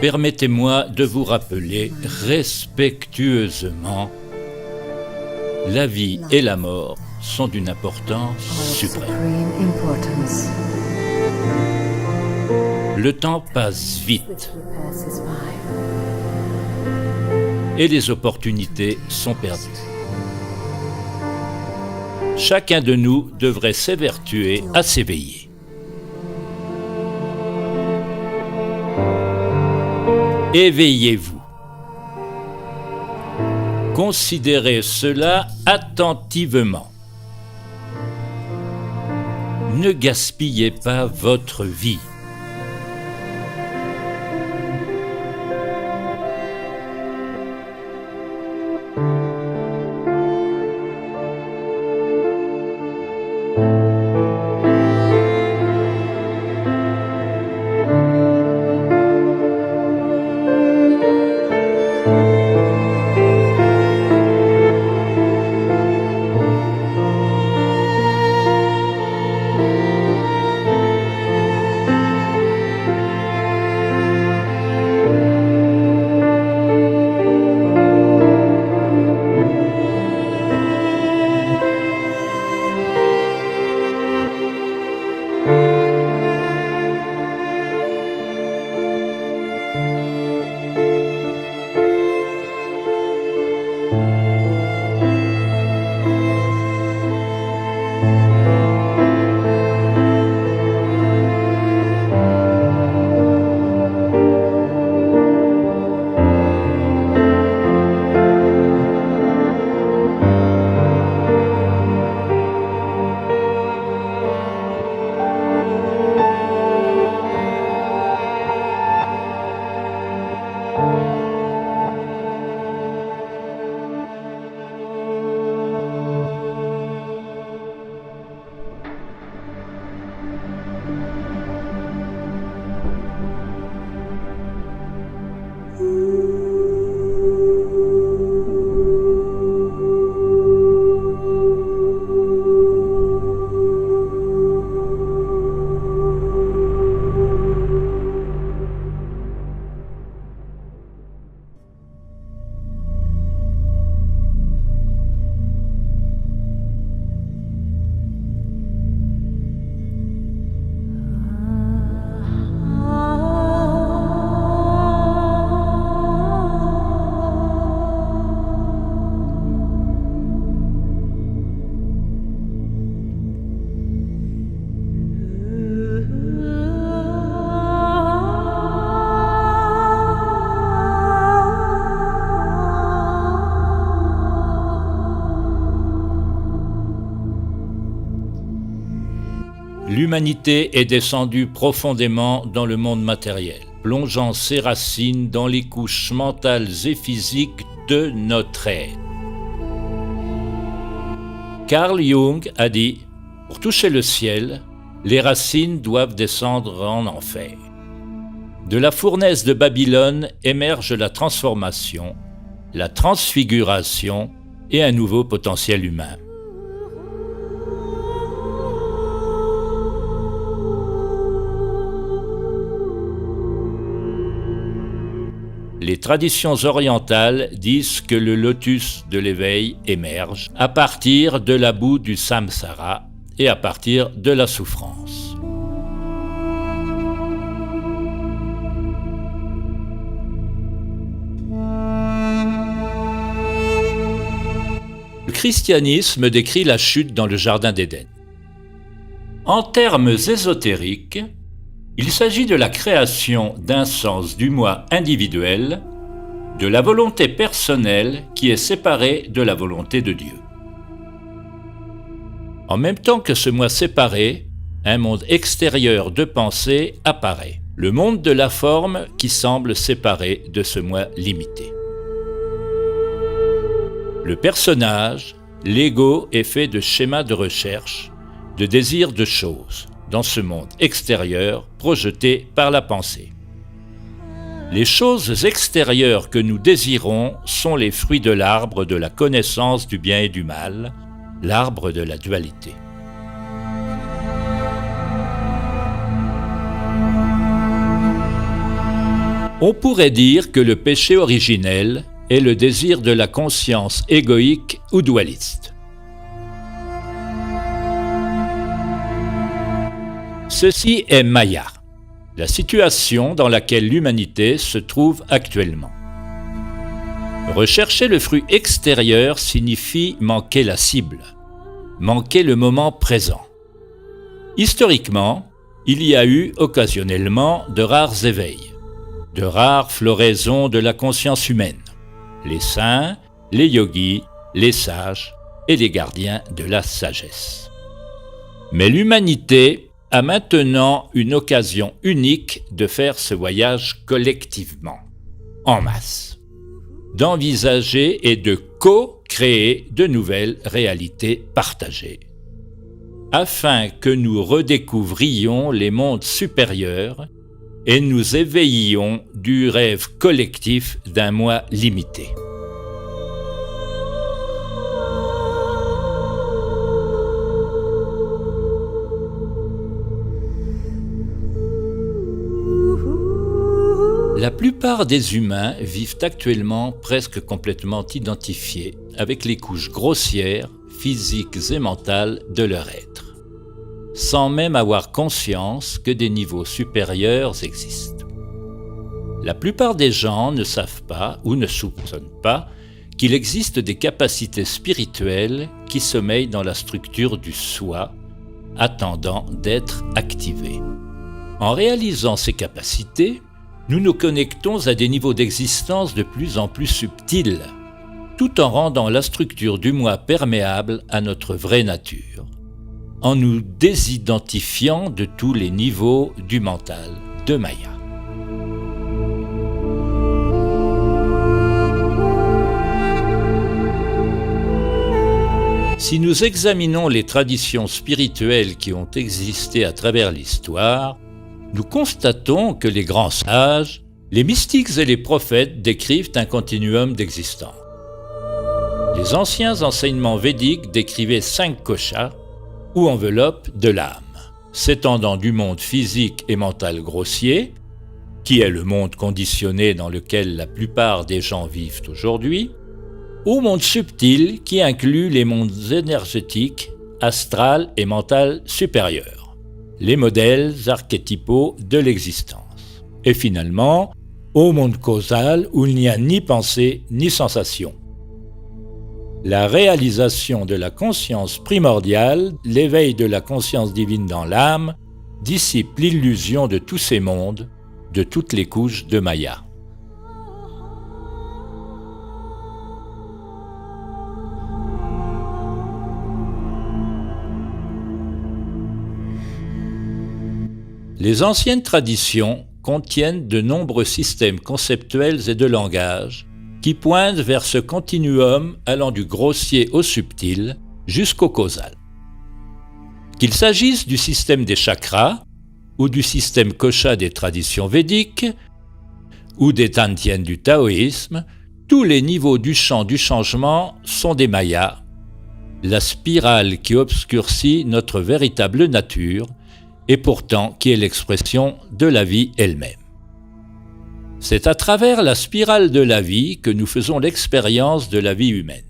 Permettez-moi de vous rappeler respectueusement, la vie et la mort sont d'une importance suprême. Le temps passe vite et les opportunités sont perdues. Chacun de nous devrait s'évertuer à s'éveiller. Éveillez-vous. Considérez cela attentivement. Ne gaspillez pas votre vie. L'humanité est descendue profondément dans le monde matériel, plongeant ses racines dans les couches mentales et physiques de notre être. Carl Jung a dit « Pour toucher le ciel, les racines doivent descendre en enfer. » De la fournaise de Babylone émerge la transformation, la transfiguration et un nouveau potentiel humain. Les traditions orientales disent que le lotus de l'éveil émerge à partir de la boue du samsara et à partir de la souffrance. Le christianisme décrit la chute dans le jardin d'Éden. En termes ésotériques, il s'agit de la création d'un sens du moi individuel, de la volonté personnelle qui est séparée de la volonté de Dieu. En même temps que ce moi séparé, un monde extérieur de pensée apparaît, le monde de la forme qui semble séparé de ce moi limité. Le personnage, l'ego, est fait de schémas de recherche, de désirs de choses, dans ce monde extérieur projeté par la pensée. Les choses extérieures que nous désirons sont les fruits de l'arbre de la connaissance du bien et du mal, l'arbre de la dualité. On pourrait dire que le péché originel est le désir de la conscience égoïque ou dualiste. Ceci est Maya, la situation dans laquelle l'humanité se trouve actuellement. Rechercher le fruit extérieur signifie manquer la cible, manquer le moment présent. Historiquement, il y a eu occasionnellement de rares éveils, de rares floraisons de la conscience humaine, les saints, les yogis, les sages et les gardiens de la sagesse. Mais l'humanité a maintenant une occasion unique de faire ce voyage collectivement, en masse, d'envisager et de co-créer de nouvelles réalités partagées, afin que nous redécouvrions les mondes supérieurs et nous éveillions du rêve collectif d'un moi limité. La plupart des humains vivent actuellement presque complètement identifiés avec les couches grossières, physiques et mentales de leur être, sans même avoir conscience que des niveaux supérieurs existent. La plupart des gens ne savent pas ou ne soupçonnent pas qu'il existe des capacités spirituelles qui sommeillent dans la structure du soi, attendant d'être activées. En réalisant ces capacités, nous nous connectons à des niveaux d'existence de plus en plus subtils, tout en rendant la structure du moi perméable à notre vraie nature, en nous désidentifiant de tous les niveaux du mental de Maya. Si nous examinons les traditions spirituelles qui ont existé à travers l'histoire, nous constatons que les grands sages, les mystiques et les prophètes décrivent un continuum d'existence. Les anciens enseignements védiques décrivaient 5 koshas, ou enveloppes de l'âme, s'étendant du monde physique et mental grossier, qui est le monde conditionné dans lequel la plupart des gens vivent aujourd'hui, au monde subtil qui inclut les mondes énergétiques, astral et mental supérieurs, les modèles archétypaux de l'existence, et finalement au monde causal où il n'y a ni pensée ni sensation. La réalisation de la conscience primordiale, l'éveil de la conscience divine dans l'âme, dissipe l'illusion de tous ces mondes, de toutes les couches de Maya. Les anciennes traditions contiennent de nombreux systèmes conceptuels et de langage qui pointent vers ce continuum allant du grossier au subtil jusqu'au causal. Qu'il s'agisse du système des chakras ou du système kosha des traditions védiques ou des tantien du taoïsme, tous les niveaux du champ du changement sont des mayas, la spirale qui obscurcit notre véritable nature et pourtant qui est l'expression de la vie elle-même. C'est à travers la spirale de la vie que nous faisons l'expérience de la vie humaine.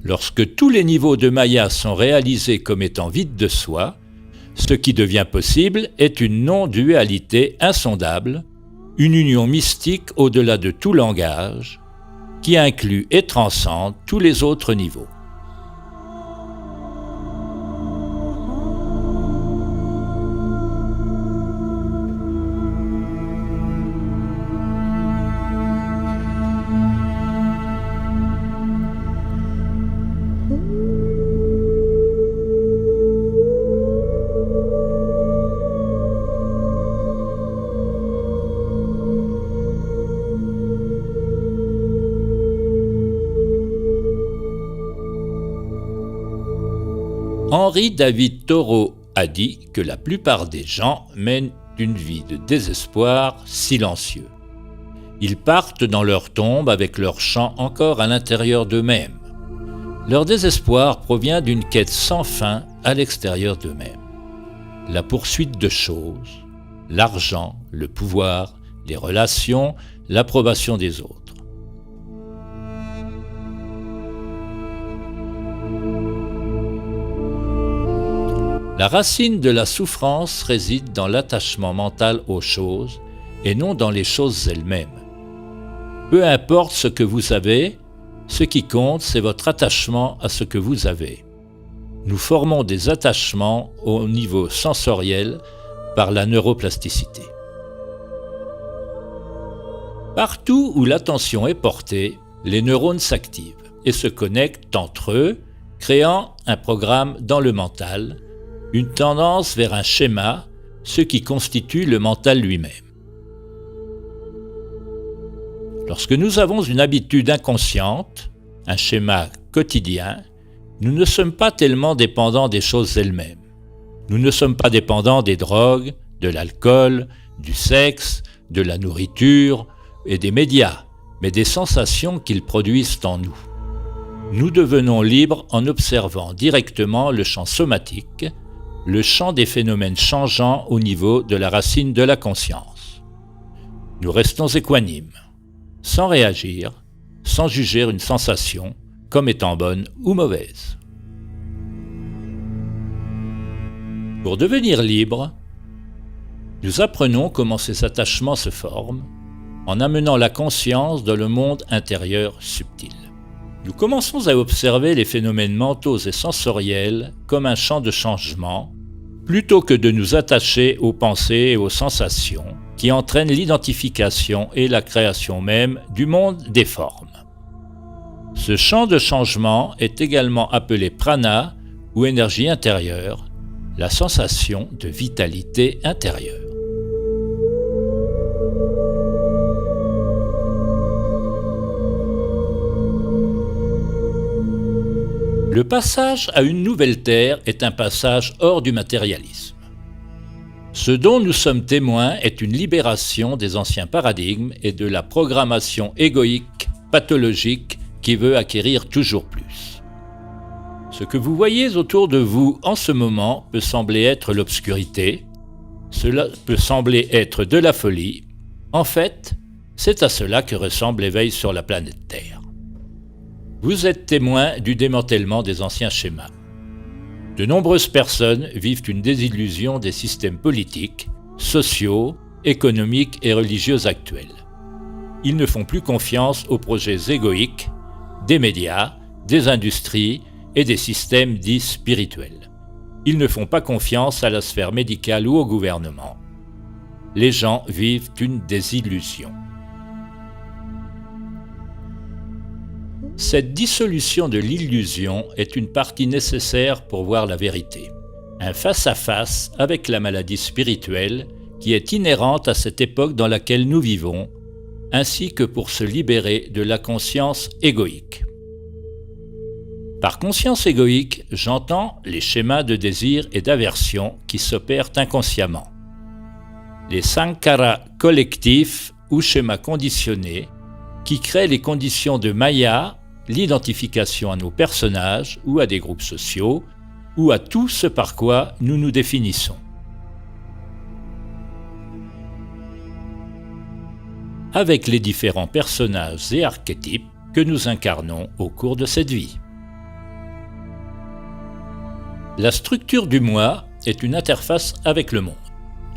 Lorsque tous les niveaux de Maya sont réalisés comme étant vides de soi, ce qui devient possible est une non-dualité insondable, une union mystique au-delà de tout langage, qui inclut et transcende tous les autres niveaux. Henri David Thoreau a dit que la plupart des gens mènent une vie de désespoir silencieux. Ils partent dans leur tombe avec leur chant encore à l'intérieur d'eux-mêmes. Leur désespoir provient d'une quête sans fin à l'extérieur d'eux-mêmes. La poursuite de choses, l'argent, le pouvoir, les relations, l'approbation des autres. La racine de la souffrance réside dans l'attachement mental aux choses et non dans les choses elles-mêmes. Peu importe ce que vous avez, ce qui compte, c'est votre attachement à ce que vous avez. Nous formons des attachements au niveau sensoriel par la neuroplasticité. Partout où l'attention est portée, les neurones s'activent et se connectent entre eux, créant un programme dans le mental, une tendance vers un schéma, ce qui constitue le mental lui-même. Lorsque nous avons une habitude inconsciente, un schéma quotidien, nous ne sommes pas tellement dépendants des choses elles-mêmes. Nous ne sommes pas dépendants des drogues, de l'alcool, du sexe, de la nourriture et des médias, mais des sensations qu'ils produisent en nous. Nous devenons libres en observant directement le champ somatique, le champ des phénomènes changeants au niveau de la racine de la conscience. Nous restons équanimes, sans réagir, sans juger une sensation comme étant bonne ou mauvaise. Pour devenir libre, nous apprenons comment ces attachements se forment en amenant la conscience dans le monde intérieur subtil. Nous commençons à observer les phénomènes mentaux et sensoriels comme un champ de changement, plutôt que de nous attacher aux pensées et aux sensations qui entraînent l'identification et la création même du monde des formes. Ce champ de changement est également appelé prana ou énergie intérieure, la sensation de vitalité intérieure. Le passage à une nouvelle terre est un passage hors du matérialisme. Ce dont nous sommes témoins est une libération des anciens paradigmes et de la programmation égoïque, pathologique, qui veut acquérir toujours plus. Ce que vous voyez autour de vous en ce moment peut sembler être l'obscurité, cela peut sembler être de la folie. En fait, c'est à cela que ressemble l'éveil sur la planète Terre. Vous êtes témoin du démantèlement des anciens schémas. De nombreuses personnes vivent une désillusion des systèmes politiques, sociaux, économiques et religieux actuels. Ils ne font plus confiance aux projets égoïques des médias, des industries et des systèmes dits spirituels. Ils ne font pas confiance à la sphère médicale ou au gouvernement. Les gens vivent une désillusion. Cette dissolution de l'illusion est une partie nécessaire pour voir la vérité. Un face-à-face avec la maladie spirituelle qui est inhérente à cette époque dans laquelle nous vivons, ainsi que pour se libérer de la conscience égoïque. Par conscience égoïque, j'entends les schémas de désir et d'aversion qui s'opèrent inconsciemment. Les sankharas collectifs ou schémas conditionnés qui créent les conditions de Maya, l'identification à nos personnages ou à des groupes sociaux ou à tout ce par quoi nous nous définissons. Avec les différents personnages et archétypes que nous incarnons au cours de cette vie. La structure du moi est une interface avec le monde.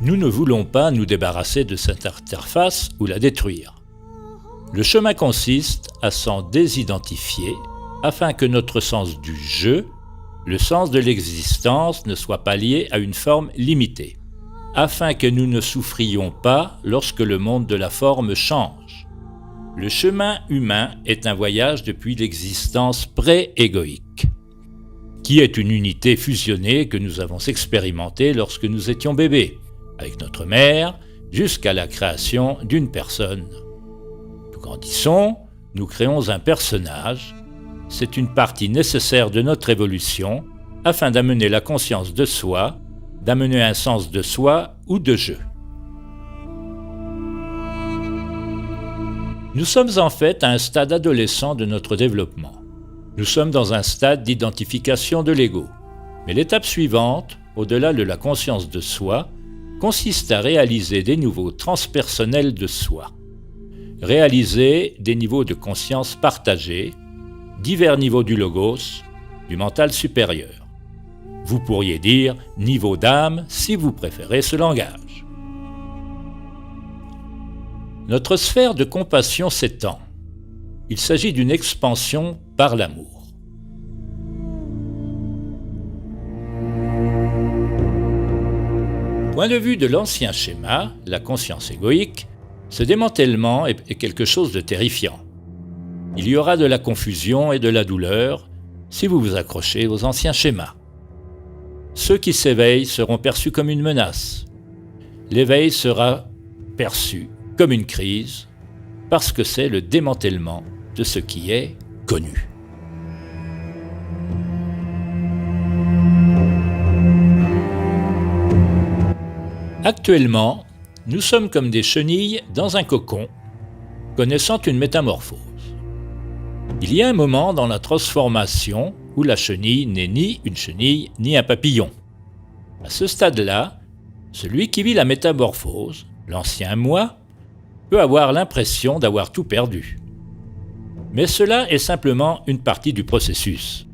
Nous ne voulons pas nous débarrasser de cette interface ou la détruire. Le chemin consiste à s'en désidentifier afin que notre sens du « je », le sens de l'existence, ne soit pas lié à une forme limitée, afin que nous ne souffrions pas lorsque le monde de la forme change. Le chemin humain est un voyage depuis l'existence pré-égoïque, qui est une unité fusionnée que nous avons expérimentée lorsque nous étions bébés, avec notre mère, jusqu'à la création d'une personne. Nous grandissons, nous créons un personnage. C'est une partie nécessaire de notre évolution afin d'amener la conscience de soi, d'amener un sens de soi ou de je. Nous sommes en fait à un stade adolescent de notre développement. Nous sommes dans un stade d'identification de l'ego. Mais l'étape suivante, au-delà de la conscience de soi, consiste à réaliser des niveaux transpersonnels de soi, réaliser des niveaux de conscience partagés, divers niveaux du logos, du mental supérieur. Vous pourriez dire niveau d'âme si vous préférez ce langage. Notre sphère de compassion s'étend. Il s'agit d'une expansion par l'amour. Point de vue de l'ancien schéma, la conscience égoïque, ce démantèlement est quelque chose de terrifiant. Il y aura de la confusion et de la douleur si vous vous accrochez aux anciens schémas. Ceux qui s'éveillent seront perçus comme une menace. L'éveil sera perçu comme une crise parce que c'est le démantèlement de ce qui est connu. Actuellement, nous sommes comme des chenilles dans un cocon, connaissant une métamorphose. Il y a un moment dans la transformation où la chenille n'est ni une chenille ni un papillon. À ce stade-là, celui qui vit la métamorphose, l'ancien moi, peut avoir l'impression d'avoir tout perdu. Mais cela est simplement une partie du processus.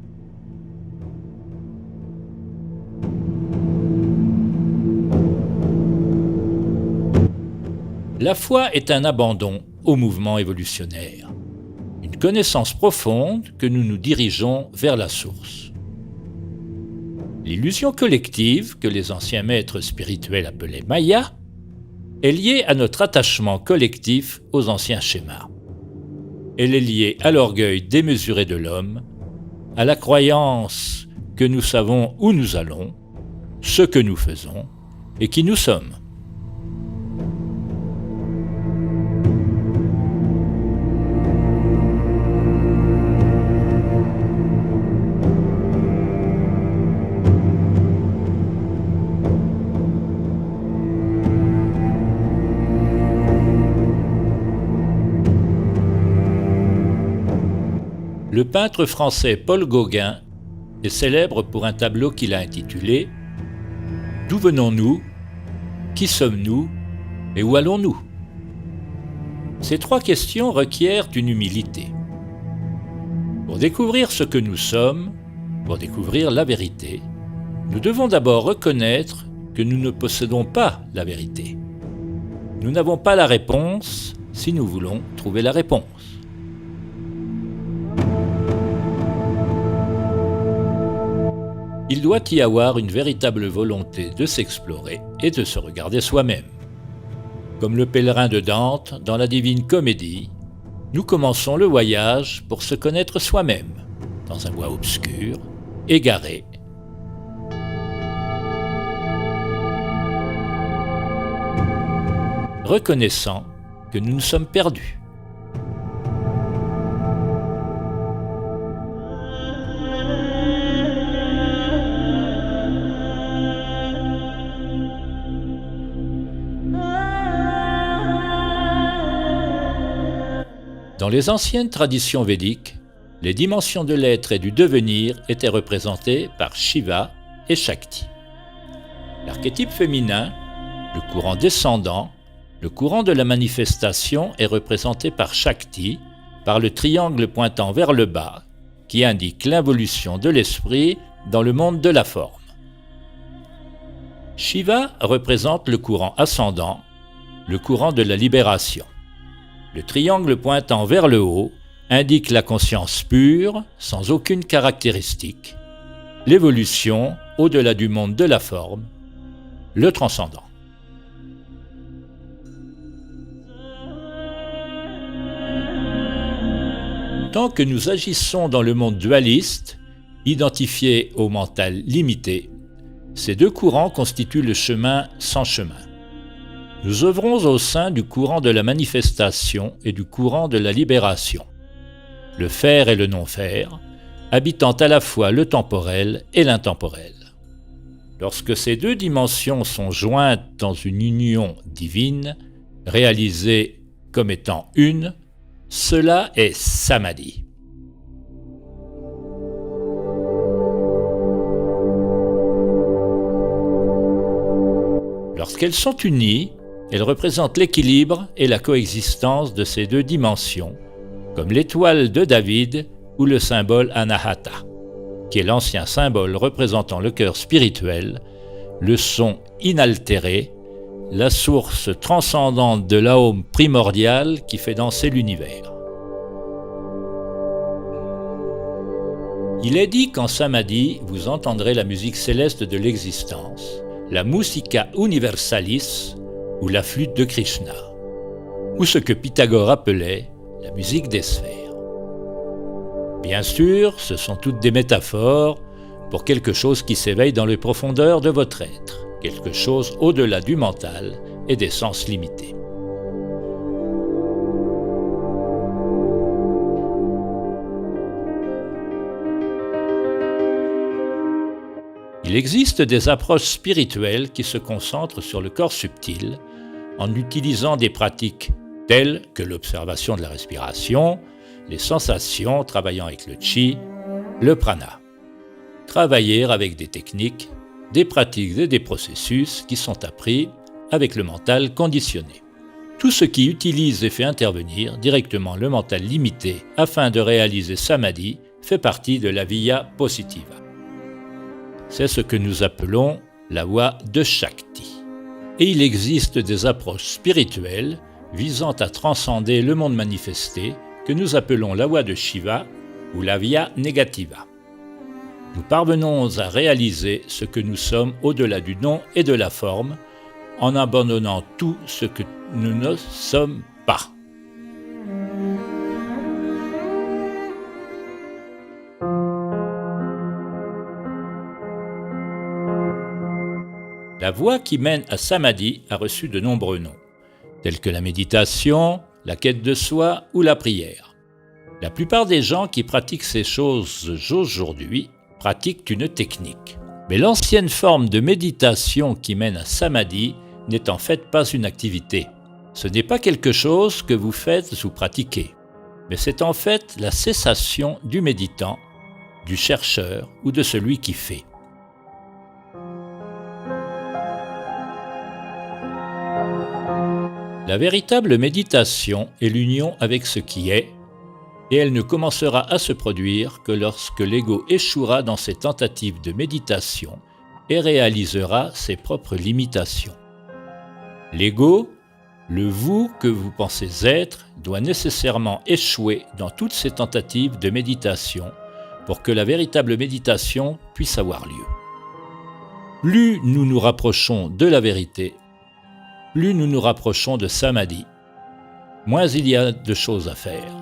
La foi est un abandon au mouvement évolutionnaire, une connaissance profonde que nous nous dirigeons vers la source. L'illusion collective, que les anciens maîtres spirituels appelaient Maya, est liée à notre attachement collectif aux anciens schémas. Elle est liée à l'orgueil démesuré de l'homme, à la croyance que nous savons où nous allons, ce que nous faisons et qui nous sommes. Le peintre français Paul Gauguin est célèbre pour un tableau qu'il a intitulé « D'où venons-nous ? Qui sommes-nous ? Et où allons-nous » Ces trois questions requièrent une humilité. Pour découvrir ce que nous sommes, pour découvrir la vérité, nous devons d'abord reconnaître que nous ne possédons pas la vérité. Nous n'avons pas la réponse si nous voulons trouver la réponse. Il doit y avoir une véritable volonté de s'explorer et de se regarder soi-même. Comme le pèlerin de Dante dans la Divine Comédie, nous commençons le voyage pour se connaître soi-même, dans un bois obscur, égaré. Reconnaissant que nous nous sommes perdus. Dans les anciennes traditions védiques, les dimensions de l'être et du devenir étaient représentées par Shiva et Shakti. L'archétype féminin, le courant descendant, le courant de la manifestation est représenté par Shakti, par le triangle pointant vers le bas, qui indique l'involution de l'esprit dans le monde de la forme. Shiva représente le courant ascendant, le courant de la libération. Le triangle pointant vers le haut indique la conscience pure, sans aucune caractéristique, l'évolution au-delà du monde de la forme, le transcendant. Tant que nous agissons dans le monde dualiste, identifié au mental limité, ces deux courants constituent le chemin sans chemin. Nous œuvrons au sein du courant de la manifestation et du courant de la libération, le faire et le non-faire, habitant à la fois le temporel et l'intemporel. Lorsque ces deux dimensions sont jointes dans une union divine, réalisée comme étant une, cela est samadhi. Lorsqu'elles sont unies, elles représentent l'équilibre et la coexistence de ces deux dimensions, comme l'étoile de David ou le symbole Anahata, qui est l'ancien symbole représentant le cœur spirituel, le son inaltéré, la source transcendante de l'Aum primordial qui fait danser l'univers. Il est dit qu'en Samadhi, vous entendrez la musique céleste de l'existence, la musica universalis ou la flûte de Krishna, ou ce que Pythagore appelait la musique des sphères. Bien sûr, ce sont toutes des métaphores pour quelque chose qui s'éveille dans les profondeurs de votre être, quelque chose au-delà du mental et des sens limités. Il existe des approches spirituelles qui se concentrent sur le corps subtil en utilisant des pratiques telles que l'observation de la respiration, les sensations travaillant avec le chi, le prana. Travailler avec des techniques, des pratiques et des processus qui sont appris avec le mental conditionné. Tout ce qui utilise et fait intervenir directement le mental limité afin de réaliser samadhi fait partie de la via positiva. C'est ce que nous appelons la voie de Shakti. Et il existe des approches spirituelles visant à transcender le monde manifesté que nous appelons la voie de Shiva ou la via negativa. Nous parvenons à réaliser ce que nous sommes au-delà du nom et de la forme en abandonnant tout ce que nous ne sommes pas. La voie qui mène à Samadhi a reçu de nombreux noms, tels que la méditation, la quête de soi ou la prière. La plupart des gens qui pratiquent ces choses aujourd'hui pratiquent une technique. Mais l'ancienne forme de méditation qui mène à Samadhi n'est en fait pas une activité. Ce n'est pas quelque chose que vous faites ou pratiquez, mais c'est en fait la cessation du méditant, du chercheur ou de celui qui fait. La véritable méditation est l'union avec ce qui est, et elle ne commencera à se produire que lorsque l'ego échouera dans ses tentatives de méditation et réalisera ses propres limitations. L'ego, le vous que vous pensez être, doit nécessairement échouer dans toutes ses tentatives de méditation pour que la véritable méditation puisse avoir lieu. Plus nous nous rapprochons de la vérité, plus nous nous rapprochons de Samadhi, moins il y a de choses à faire,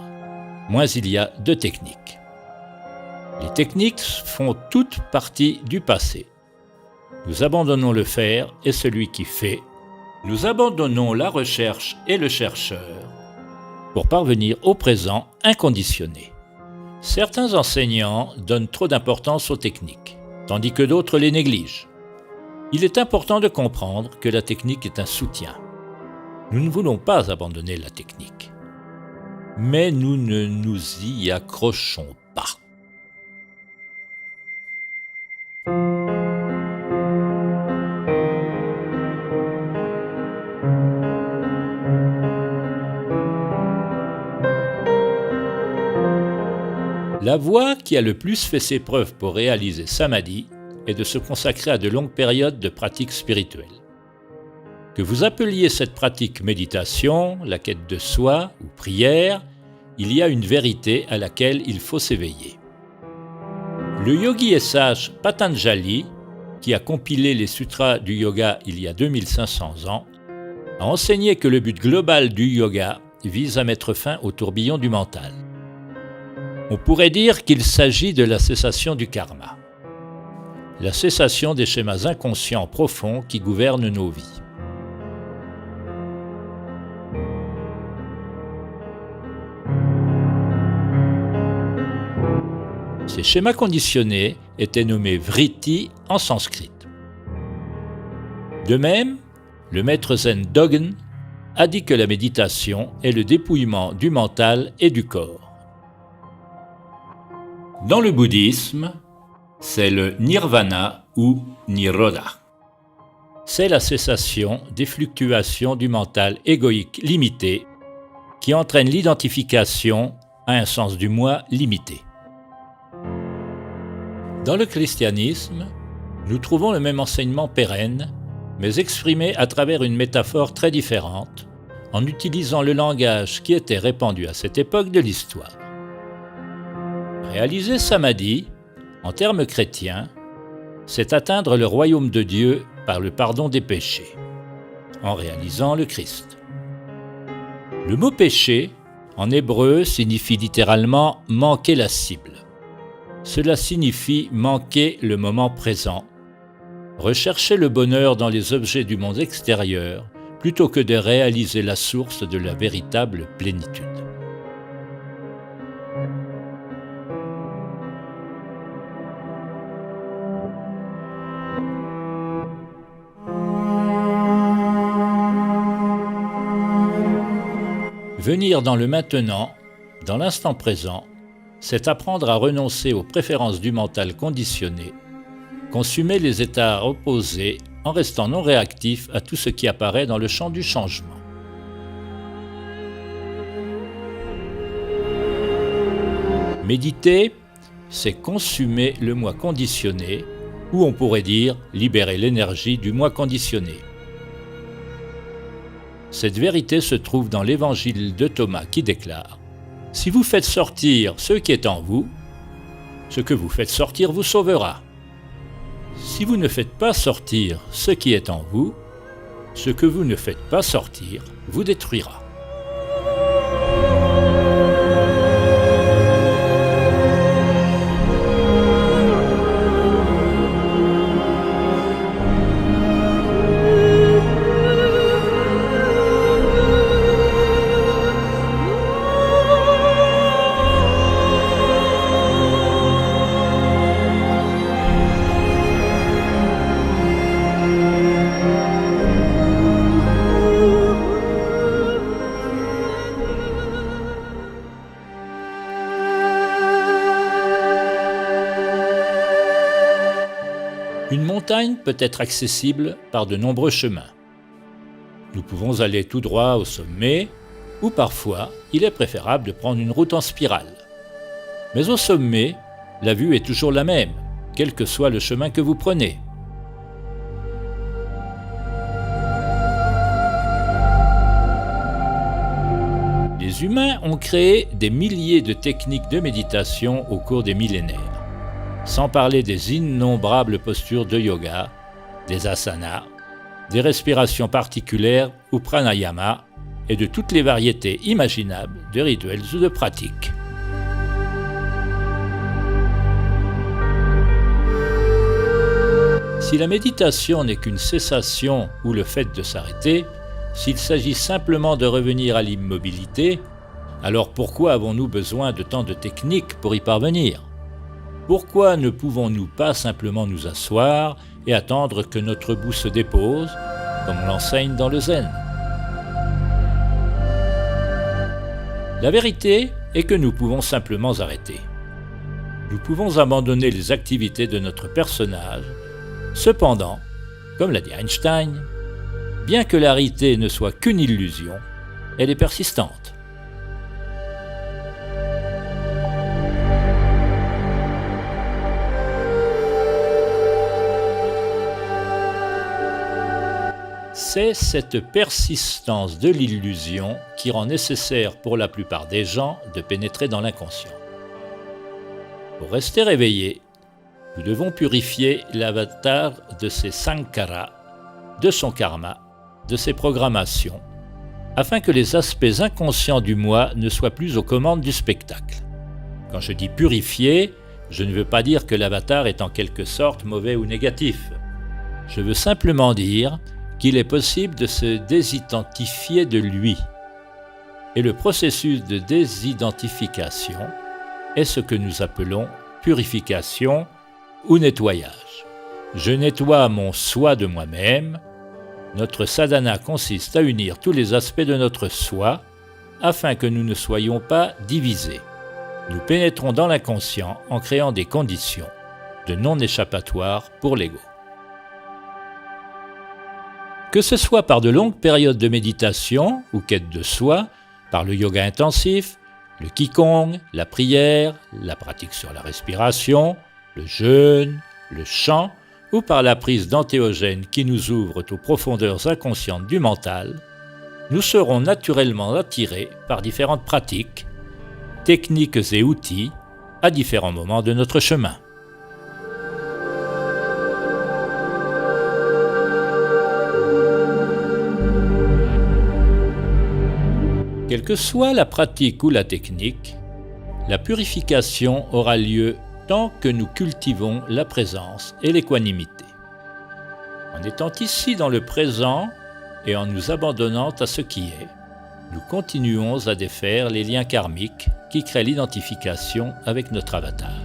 moins il y a de techniques. Les techniques font toutes partie du passé. Nous abandonnons le faire et celui qui fait. Nous abandonnons la recherche et le chercheur pour parvenir au présent inconditionné. Certains enseignants donnent trop d'importance aux techniques, tandis que d'autres les négligent. Il est important de comprendre que la technique est un soutien. Nous ne voulons pas abandonner la technique, mais nous ne nous y accrochons pas. La voie qui a le plus fait ses preuves pour réaliser Samadhi est de se consacrer à de longues périodes de pratique spirituelle. Que vous appeliez cette pratique méditation, la quête de soi ou prière, il y a une vérité à laquelle il faut s'éveiller. Le yogi et sage Patanjali, qui a compilé les sutras du yoga il y a 2500 ans, a enseigné que le but global du yoga vise à mettre fin au tourbillon du mental. On pourrait dire qu'il s'agit de la cessation du karma, la cessation des schémas inconscients profonds qui gouvernent nos vies. Ces schémas conditionnés étaient nommés vritti en sanskrit. De même, le maître zen Dogen a dit que la méditation est le dépouillement du mental et du corps. Dans le bouddhisme, c'est le nirvana ou nirodha. c'est la cessation des fluctuations du mental égoïque limité qui entraîne l'identification à un sens du moi limité. Dans le christianisme, nous trouvons le même enseignement pérenne, mais exprimé à travers une métaphore très différente, en utilisant le langage qui était répandu à cette époque de l'histoire. Réaliser samadhi, en termes chrétiens, c'est atteindre le royaume de Dieu par le pardon des péchés, en réalisant le Christ. Le mot péché, en hébreu, signifie littéralement « manquer la cible ». Cela signifie manquer le moment présent, rechercher le bonheur dans les objets du monde extérieur plutôt que de réaliser la source de la véritable plénitude. Venir dans le maintenant, dans l'instant présent, c'est apprendre à renoncer aux préférences du mental conditionné, consommer les états opposés en restant non réactif à tout ce qui apparaît dans le champ du changement. Méditer, c'est consumer le moi conditionné, ou on pourrait dire libérer l'énergie du moi conditionné. Cette vérité se trouve dans l'évangile de Thomas qui déclare « Si vous faites sortir ce qui est en vous, ce que vous faites sortir vous sauvera. Si vous ne faites pas sortir ce qui est en vous, ce que vous ne faites pas sortir vous détruira. » Une montagne peut être accessible par de nombreux chemins. Nous pouvons aller tout droit au sommet, ou parfois, il est préférable de prendre une route en spirale. Mais au sommet, la vue est toujours la même, quel que soit le chemin que vous prenez. Les humains ont créé des milliers de techniques de méditation au cours des millénaires. Sans parler des innombrables postures de yoga, des asanas, des respirations particulières ou pranayama et de toutes les variétés imaginables de rituels ou de pratiques. Si la méditation n'est qu'une cessation ou le fait de s'arrêter, s'il s'agit simplement de revenir à l'immobilité, alors pourquoi avons-nous besoin de tant de techniques pour y parvenir ? Pourquoi ne pouvons-nous pas simplement nous asseoir et attendre que notre bout se dépose, comme on l'enseigne dans le zen ? La vérité est que nous pouvons simplement arrêter. Nous pouvons abandonner les activités de notre personnage. Cependant, comme l'a dit Einstein, bien que la réalité ne soit qu'une illusion, elle est persistante. C'est cette persistance de l'illusion qui rend nécessaire pour la plupart des gens de pénétrer dans l'inconscient. Pour rester réveillé, nous devons purifier l'avatar de ses sankharas, de son karma, de ses programmations, afin que les aspects inconscients du moi ne soient plus aux commandes du spectacle. Quand je dis purifier, je ne veux pas dire que l'avatar est en quelque sorte mauvais ou négatif. Je veux simplement dire qu'il est possible de se désidentifier de lui. Et le processus de désidentification est ce que nous appelons purification ou nettoyage. Je nettoie mon soi de moi-même. Notre sadhana consiste à unir tous les aspects de notre soi afin que nous ne soyons pas divisés. Nous pénétrons dans l'inconscient en créant des conditions de non-échappatoire pour l'ego. Que ce soit par de longues périodes de méditation ou quête de soi, par le yoga intensif, le qigong, la prière, la pratique sur la respiration, le jeûne, le chant, ou par la prise d'antéogènes qui nous ouvrent aux profondeurs inconscientes du mental, nous serons naturellement attirés par différentes pratiques, techniques et outils à différents moments de notre chemin. Quelle que soit la pratique ou la technique, la purification aura lieu tant que nous cultivons la présence et l'équanimité. En étant ici dans le présent et en nous abandonnant à ce qui est, nous continuons à défaire les liens karmiques qui créent l'identification avec notre avatar.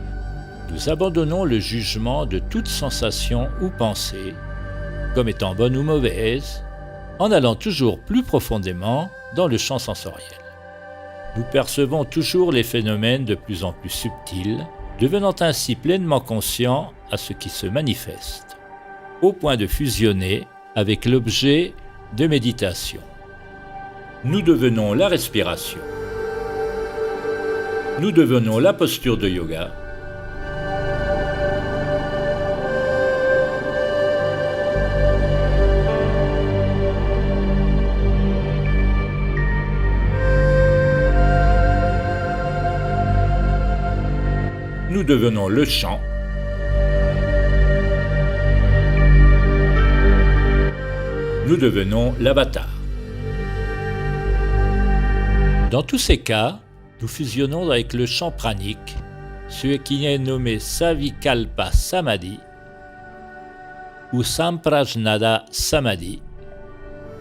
Nous abandonnons le jugement de toute sensation ou pensée, comme étant bonne ou mauvaise, en allant toujours plus profondément dans le champ sensoriel. Nous percevons toujours les phénomènes de plus en plus subtils, devenant ainsi pleinement conscients à ce qui se manifeste, au point de fusionner avec l'objet de méditation. Nous devenons la respiration. Nous devenons la posture de yoga. Nous devenons le chant. Nous devenons l'avatar. Dans tous ces cas, nous fusionnons avec le chant pranique, ce qui est nommé Savikalpa Samadhi ou Samprajnana Samadhi,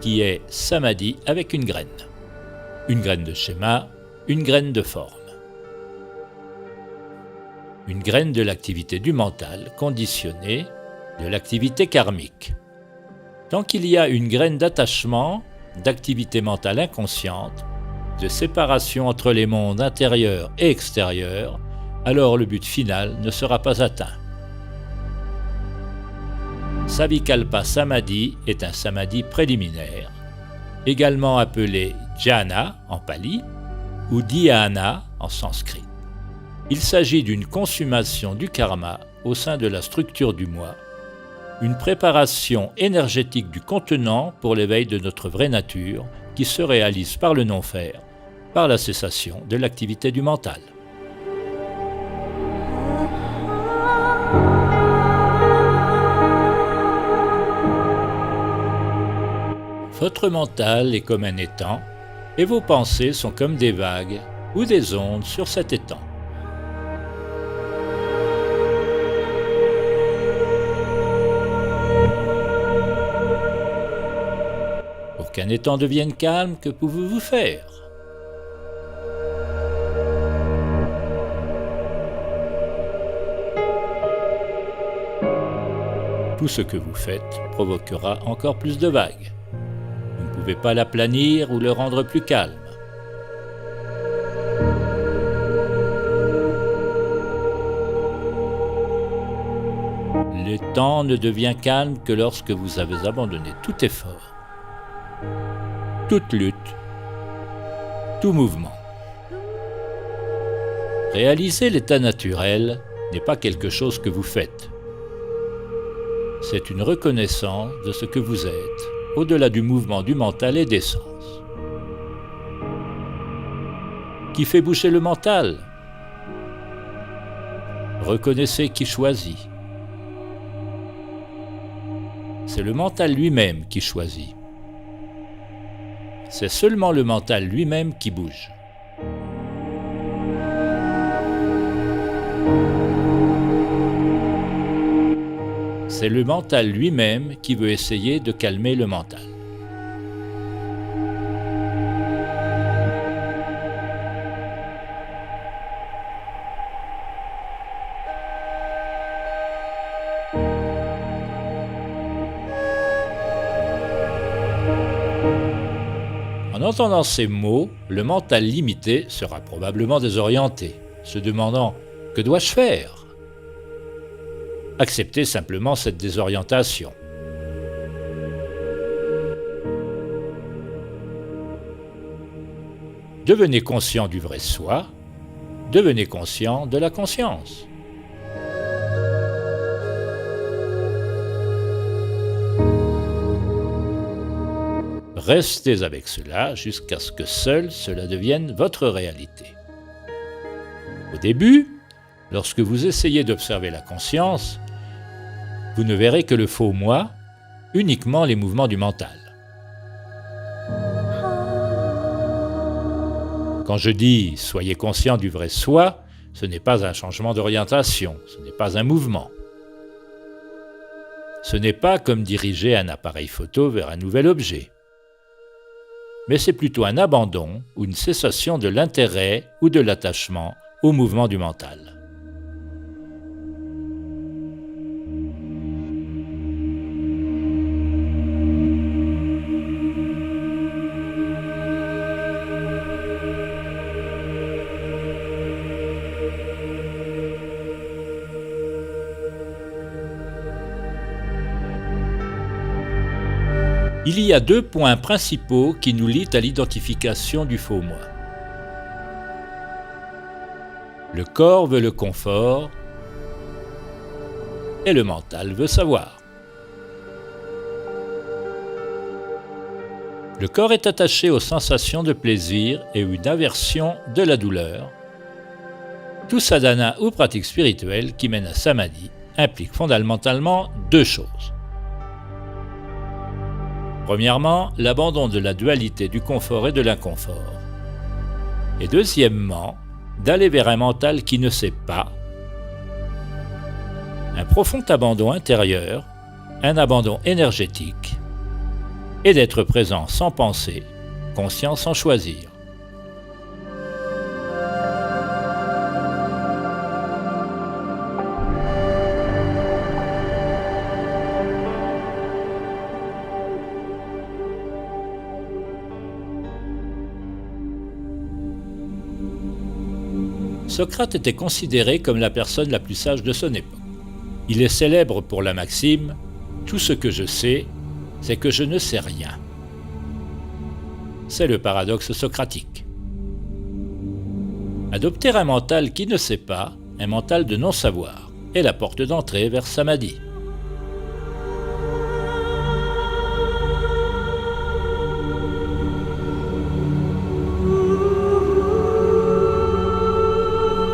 qui est Samadhi avec une graine de schéma, une graine de forme. Une graine de l'activité du mental conditionnée, de l'activité karmique. Tant qu'il y a une graine d'attachement, d'activité mentale inconsciente, de séparation entre les mondes intérieurs et extérieurs, alors le but final ne sera pas atteint. Savikalpa Samadhi est un samadhi préliminaire, également appelé dhyana en pali ou dhyana en sanskrit. Il s'agit d'une consommation du karma au sein de la structure du moi, une préparation énergétique du contenant pour l'éveil de notre vraie nature qui se réalise par le non-faire, par la cessation de l'activité du mental. Votre mental est comme un étang et vos pensées sont comme des vagues ou des ondes sur cet étang. Pour qu'un étang devienne calme, que pouvez-vous faire ? Tout ce que vous faites provoquera encore plus de vagues. Vous ne pouvez pas l'aplanir ou le rendre plus calme. L'étang ne devient calme que lorsque vous avez abandonné tout effort, toute lutte, tout mouvement. Réaliser l'état naturel n'est pas quelque chose que vous faites. C'est une reconnaissance de ce que vous êtes, au-delà du mouvement du mental et des sens. Qui fait bouger le mental ? Reconnaissez qui choisit. C'est le mental lui-même qui choisit. C'est seulement le mental lui-même qui bouge. C'est le mental lui-même qui veut essayer de calmer le mental. En entendant ces mots, le mental limité sera probablement désorienté, se demandant « Que dois-je faire ?» Acceptez simplement cette désorientation. Devenez conscient du vrai soi, devenez conscient de la conscience. Restez avec cela jusqu'à ce que seul cela devienne votre réalité. Au début, lorsque vous essayez d'observer la conscience, vous ne verrez que le faux moi, uniquement les mouvements du mental. Quand je dis « soyez conscient du vrai soi », ce n'est pas un changement d'orientation, ce n'est pas un mouvement. Ce n'est pas comme diriger un appareil photo vers un nouvel objet. Mais c'est plutôt un abandon ou une cessation de l'intérêt ou de l'attachement au mouvement du mental. Il y a deux points principaux qui nous lient à l'identification du faux moi. Le corps veut le confort et le mental veut savoir. Le corps est attaché aux sensations de plaisir et une aversion de la douleur. Tout sadhana ou pratique spirituelle qui mène à samadhi implique fondamentalement deux choses. Premièrement, l'abandon de la dualité du confort et de l'inconfort. Et deuxièmement, d'aller vers un mental qui ne sait pas. Un profond abandon intérieur, un abandon énergétique, et d'être présent sans penser, conscient sans choisir. Socrate était considéré comme la personne la plus sage de son époque. Il est célèbre pour la maxime « Tout ce que je sais, c'est que je ne sais rien ». C'est le paradoxe socratique. Adopter un mental qui ne sait pas, un mental de non-savoir, est la porte d'entrée vers samadhi.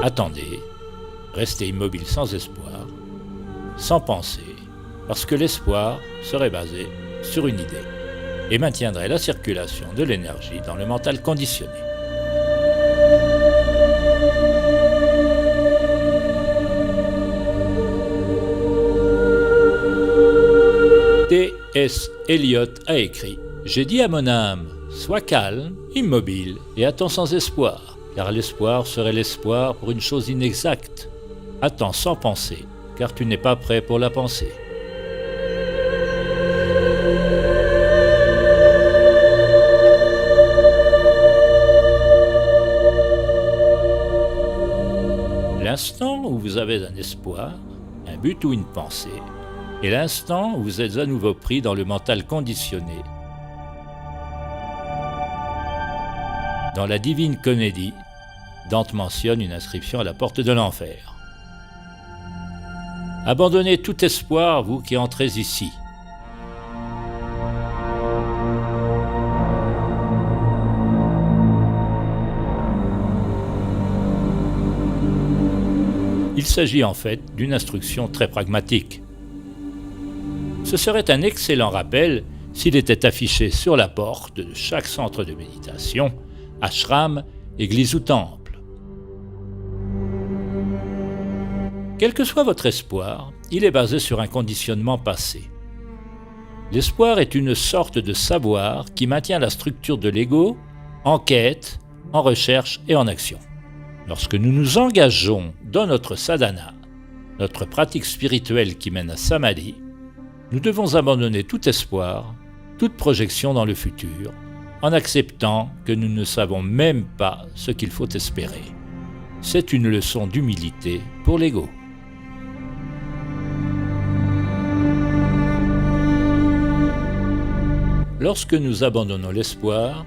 Attendez, restez immobile sans espoir, sans penser, parce que l'espoir serait basé sur une idée et maintiendrait la circulation de l'énergie dans le mental conditionné. T.S. Eliot a écrit « J'ai dit à mon âme, sois calme, immobile et attends sans espoir. Car l'espoir serait l'espoir pour une chose inexacte. Attends sans penser, car tu n'es pas prêt pour la pensée. » L'instant où vous avez un espoir, un but ou une pensée, et l'instant où vous êtes à nouveau pris dans le mental conditionné. Dans la Divine Comédie, Dante mentionne une inscription à la porte de l'enfer. Abandonnez tout espoir, vous qui entrez ici. Il s'agit en fait d'une instruction très pragmatique. Ce serait un excellent rappel s'il était affiché sur la porte de chaque centre de méditation, ashram, église ou temple. Quel que soit votre espoir, il est basé sur un conditionnement passé. L'espoir est une sorte de savoir qui maintient la structure de l'ego en quête, en recherche et en action. Lorsque nous nous engageons dans notre sadhana, notre pratique spirituelle qui mène à samadhi, nous devons abandonner tout espoir, toute projection dans le futur, en acceptant que nous ne savons même pas ce qu'il faut espérer. C'est une leçon d'humilité pour l'ego. Lorsque nous abandonnons l'espoir,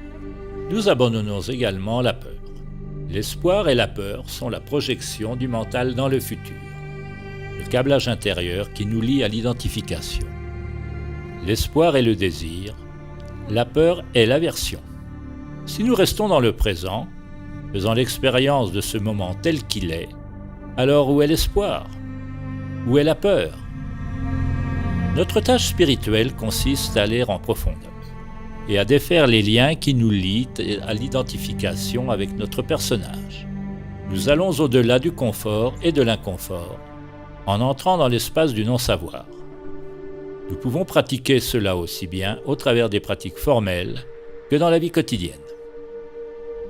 Nous abandonnons également la peur. L'espoir et la peur sont la projection du mental dans le futur, le câblage intérieur qui nous lie à l'identification. L'espoir est le désir, la peur est l'aversion. Si nous restons dans le présent, faisant l'expérience de ce moment tel qu'il est, alors où est l'espoir? Où est la peur? Notre tâche spirituelle consiste à aller en profondeur et à défaire les liens qui nous lient à l'identification avec notre personnage. Nous allons au-delà du confort et de l'inconfort en entrant dans l'espace du non-savoir. Nous pouvons pratiquer cela aussi bien au travers des pratiques formelles que dans la vie quotidienne.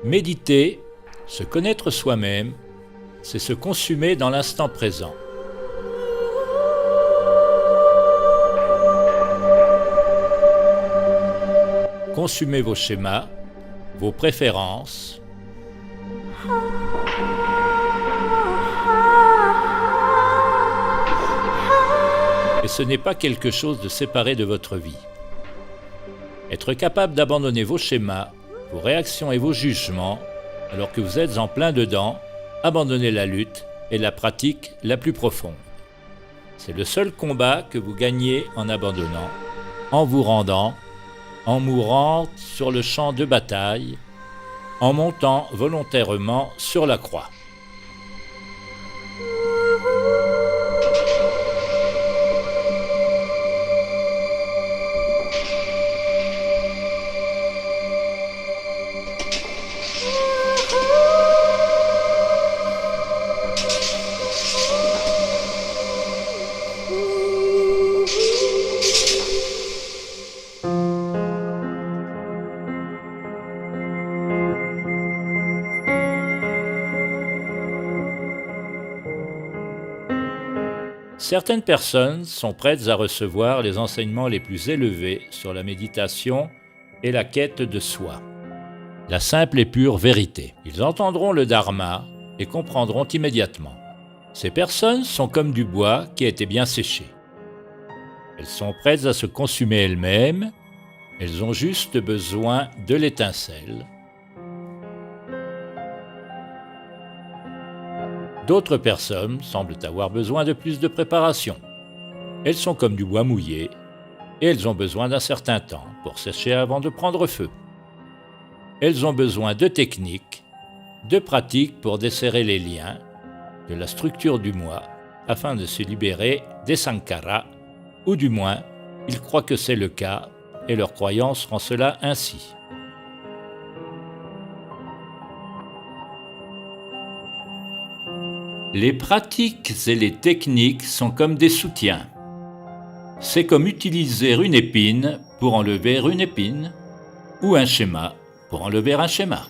Méditer, se connaître soi-même, c'est se consumer dans l'instant présent. Consumez vos schémas, vos préférences. Et ce n'est pas quelque chose de séparé de votre vie. Être capable d'abandonner vos schémas, vos réactions et vos jugements, alors que vous êtes en plein dedans, abandonnez la lutte et la pratique la plus profonde. C'est le seul combat que vous gagnez en abandonnant, en vous rendant, en mourant sur le champ de bataille, en montant volontairement sur la croix. Certaines personnes sont prêtes à recevoir les enseignements les plus élevés sur la méditation et la quête de soi, la simple et pure vérité. Ils entendront le dharma et comprendront immédiatement. Ces personnes sont comme du bois qui a été bien séché. Elles sont prêtes à se consumer elles-mêmes, elles ont juste besoin de l'étincelle. D'autres personnes semblent avoir besoin de plus de préparation. Elles sont comme du bois mouillé et elles ont besoin d'un certain temps pour sécher avant de prendre feu. Elles ont besoin de techniques, de pratiques pour desserrer les liens, de la structure du moi, afin de se libérer des sankaras, ou du moins, ils croient que c'est le cas et leur croyance rend cela ainsi. Les pratiques et les techniques sont comme des soutiens. C'est comme utiliser une épine pour enlever une épine, ou un schéma pour enlever un schéma.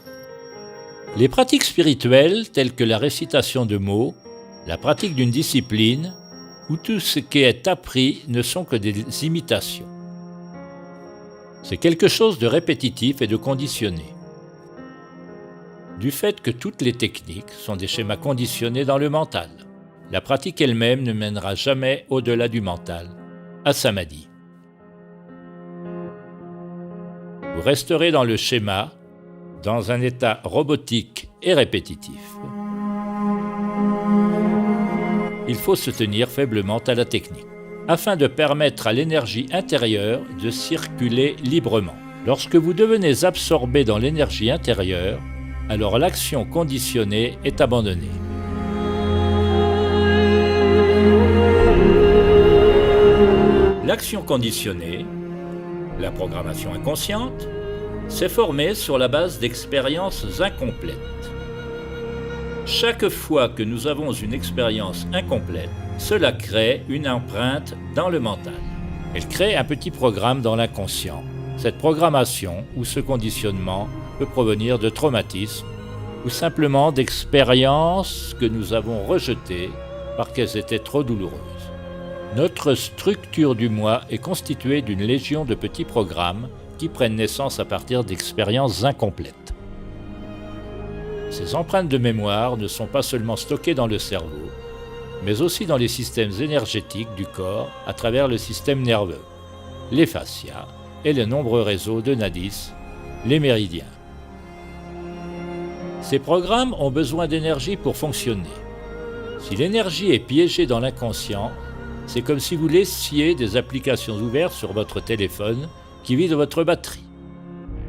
Les pratiques spirituelles, telles que la récitation de mots, la pratique d'une discipline, ou tout ce qui est appris ne sont que des imitations. C'est quelque chose de répétitif et de conditionné. Du fait que toutes les techniques sont des schémas conditionnés dans le mental, la pratique elle-même ne mènera jamais au-delà du mental, à samadhi. Vous resterez dans le schéma, dans un état robotique et répétitif. Il faut se tenir faiblement à la technique, afin de permettre à l'énergie intérieure de circuler librement. Lorsque vous devenez absorbé dans l'énergie intérieure, alors l'action conditionnée est abandonnée. L'action conditionnée, la programmation inconsciente, s'est formée sur la base d'expériences incomplètes. Chaque fois que nous avons une expérience incomplète, cela crée une empreinte dans le mental. Elle crée un petit programme dans l'inconscient. Cette programmation ou ce conditionnement peut provenir de traumatismes ou simplement d'expériences que nous avons rejetées parce qu'elles étaient trop douloureuses. Notre structure du moi est constituée d'une légion de petits programmes qui prennent naissance à partir d'expériences incomplètes. Ces empreintes de mémoire ne sont pas seulement stockées dans le cerveau, mais aussi dans les systèmes énergétiques du corps à travers le système nerveux, les fascias et les nombreux réseaux de nadis, les méridiens. Ces programmes ont besoin d'énergie pour fonctionner. Si l'énergie est piégée dans l'inconscient, c'est comme si vous laissiez des applications ouvertes sur votre téléphone qui vident votre batterie.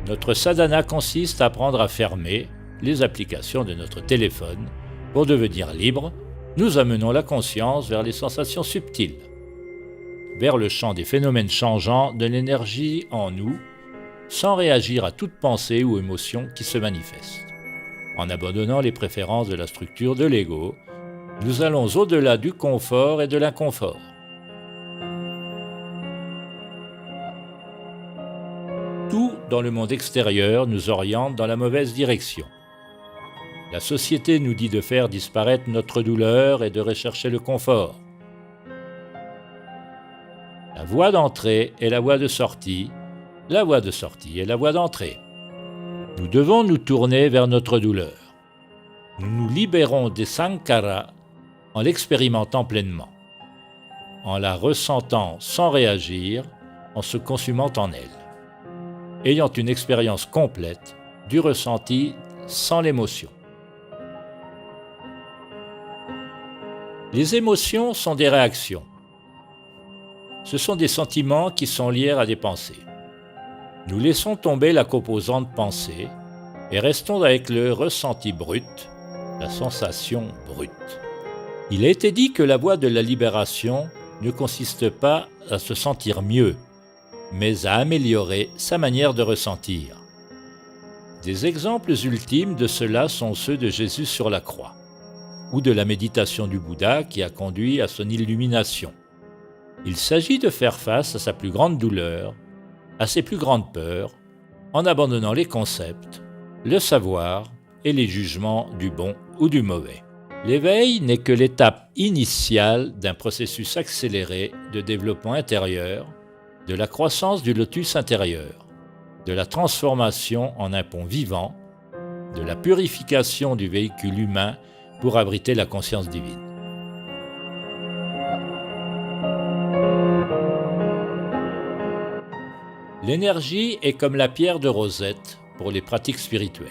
Notre sadhana consiste à apprendre à fermer les applications de notre téléphone. Pour devenir libre, nous amenons la conscience vers les sensations subtiles, vers le champ des phénomènes changeants de l'énergie en nous, sans réagir à toute pensée ou émotion qui se manifeste. En abandonnant les préférences de la structure de l'ego, nous allons au-delà du confort et de l'inconfort. Tout dans le monde extérieur nous oriente dans la mauvaise direction. La société nous dit de faire disparaître notre douleur et de rechercher le confort. La voie d'entrée est la voie de sortie, la voie de sortie est la voie d'entrée. Nous devons nous tourner vers notre douleur. Nous nous libérons des sankaras en l'expérimentant pleinement, en la ressentant sans réagir, en se consumant en elle, ayant une expérience complète du ressenti sans l'émotion. Les émotions sont des réactions. Ce sont des sentiments qui sont liés à des pensées. Nous laissons tomber la composante pensée et restons avec le ressenti brut, la sensation brute. Il a été dit que la voie de la libération ne consiste pas à se sentir mieux, mais à améliorer sa manière de ressentir. Des exemples ultimes de cela sont ceux de Jésus sur la croix, ou de la méditation du Bouddha qui a conduit à son illumination. Il s'agit de faire face à sa plus grande douleur, à ses plus grandes peurs, en abandonnant les concepts, le savoir et les jugements du bon ou du mauvais. L'éveil n'est que l'étape initiale d'un processus accéléré de développement intérieur, de la croissance du lotus intérieur, de la transformation en un pont vivant, de la purification du véhicule humain pour abriter la conscience divine. L'énergie est comme la pierre de Rosette pour les pratiques spirituelles.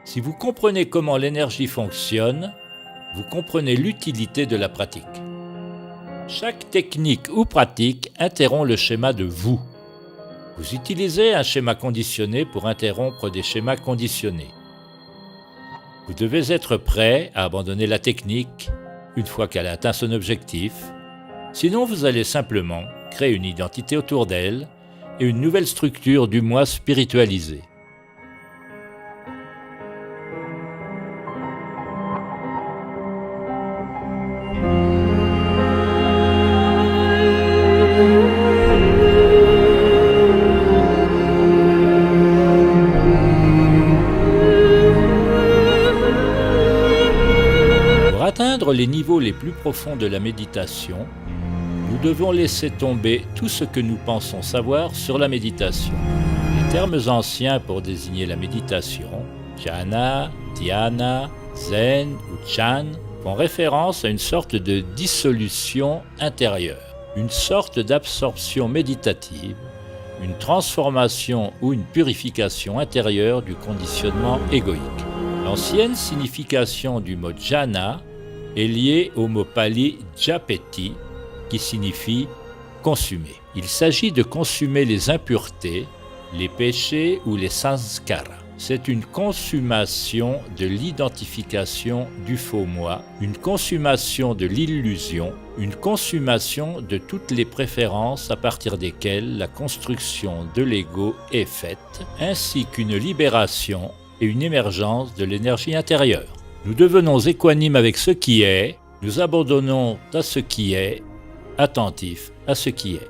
Si vous comprenez comment l'énergie fonctionne, vous comprenez l'utilité de la pratique. Chaque technique ou pratique interrompt le schéma de vous. Vous utilisez un schéma conditionné pour interrompre des schémas conditionnés. Vous devez être prêt à abandonner la technique une fois qu'elle a atteint son objectif, sinon vous allez simplement créer une identité autour d'elle et une nouvelle structure du moi spiritualisé. Pour atteindre les niveaux les plus profonds de la méditation, nous devons laisser tomber tout ce que nous pensons savoir sur la méditation. Les termes anciens pour désigner la méditation, jhana, dhyana, zen ou chan, font référence à une sorte de dissolution intérieure, une sorte d'absorption méditative, une transformation ou une purification intérieure du conditionnement égoïque. L'ancienne signification du mot jhana est liée au mot pali japeti, qui signifie consumer. Il s'agit de consumer les impuretés, les péchés ou les sanskaras. C'est une consommation de l'identification du faux moi, une consommation de l'illusion, une consommation de toutes les préférences à partir desquelles la construction de l'ego est faite, ainsi qu'une libération et une émergence de l'énergie intérieure. Nous devenons équanimes avec ce qui est, nous abandonnons à ce qui est, attentifs à ce qui est.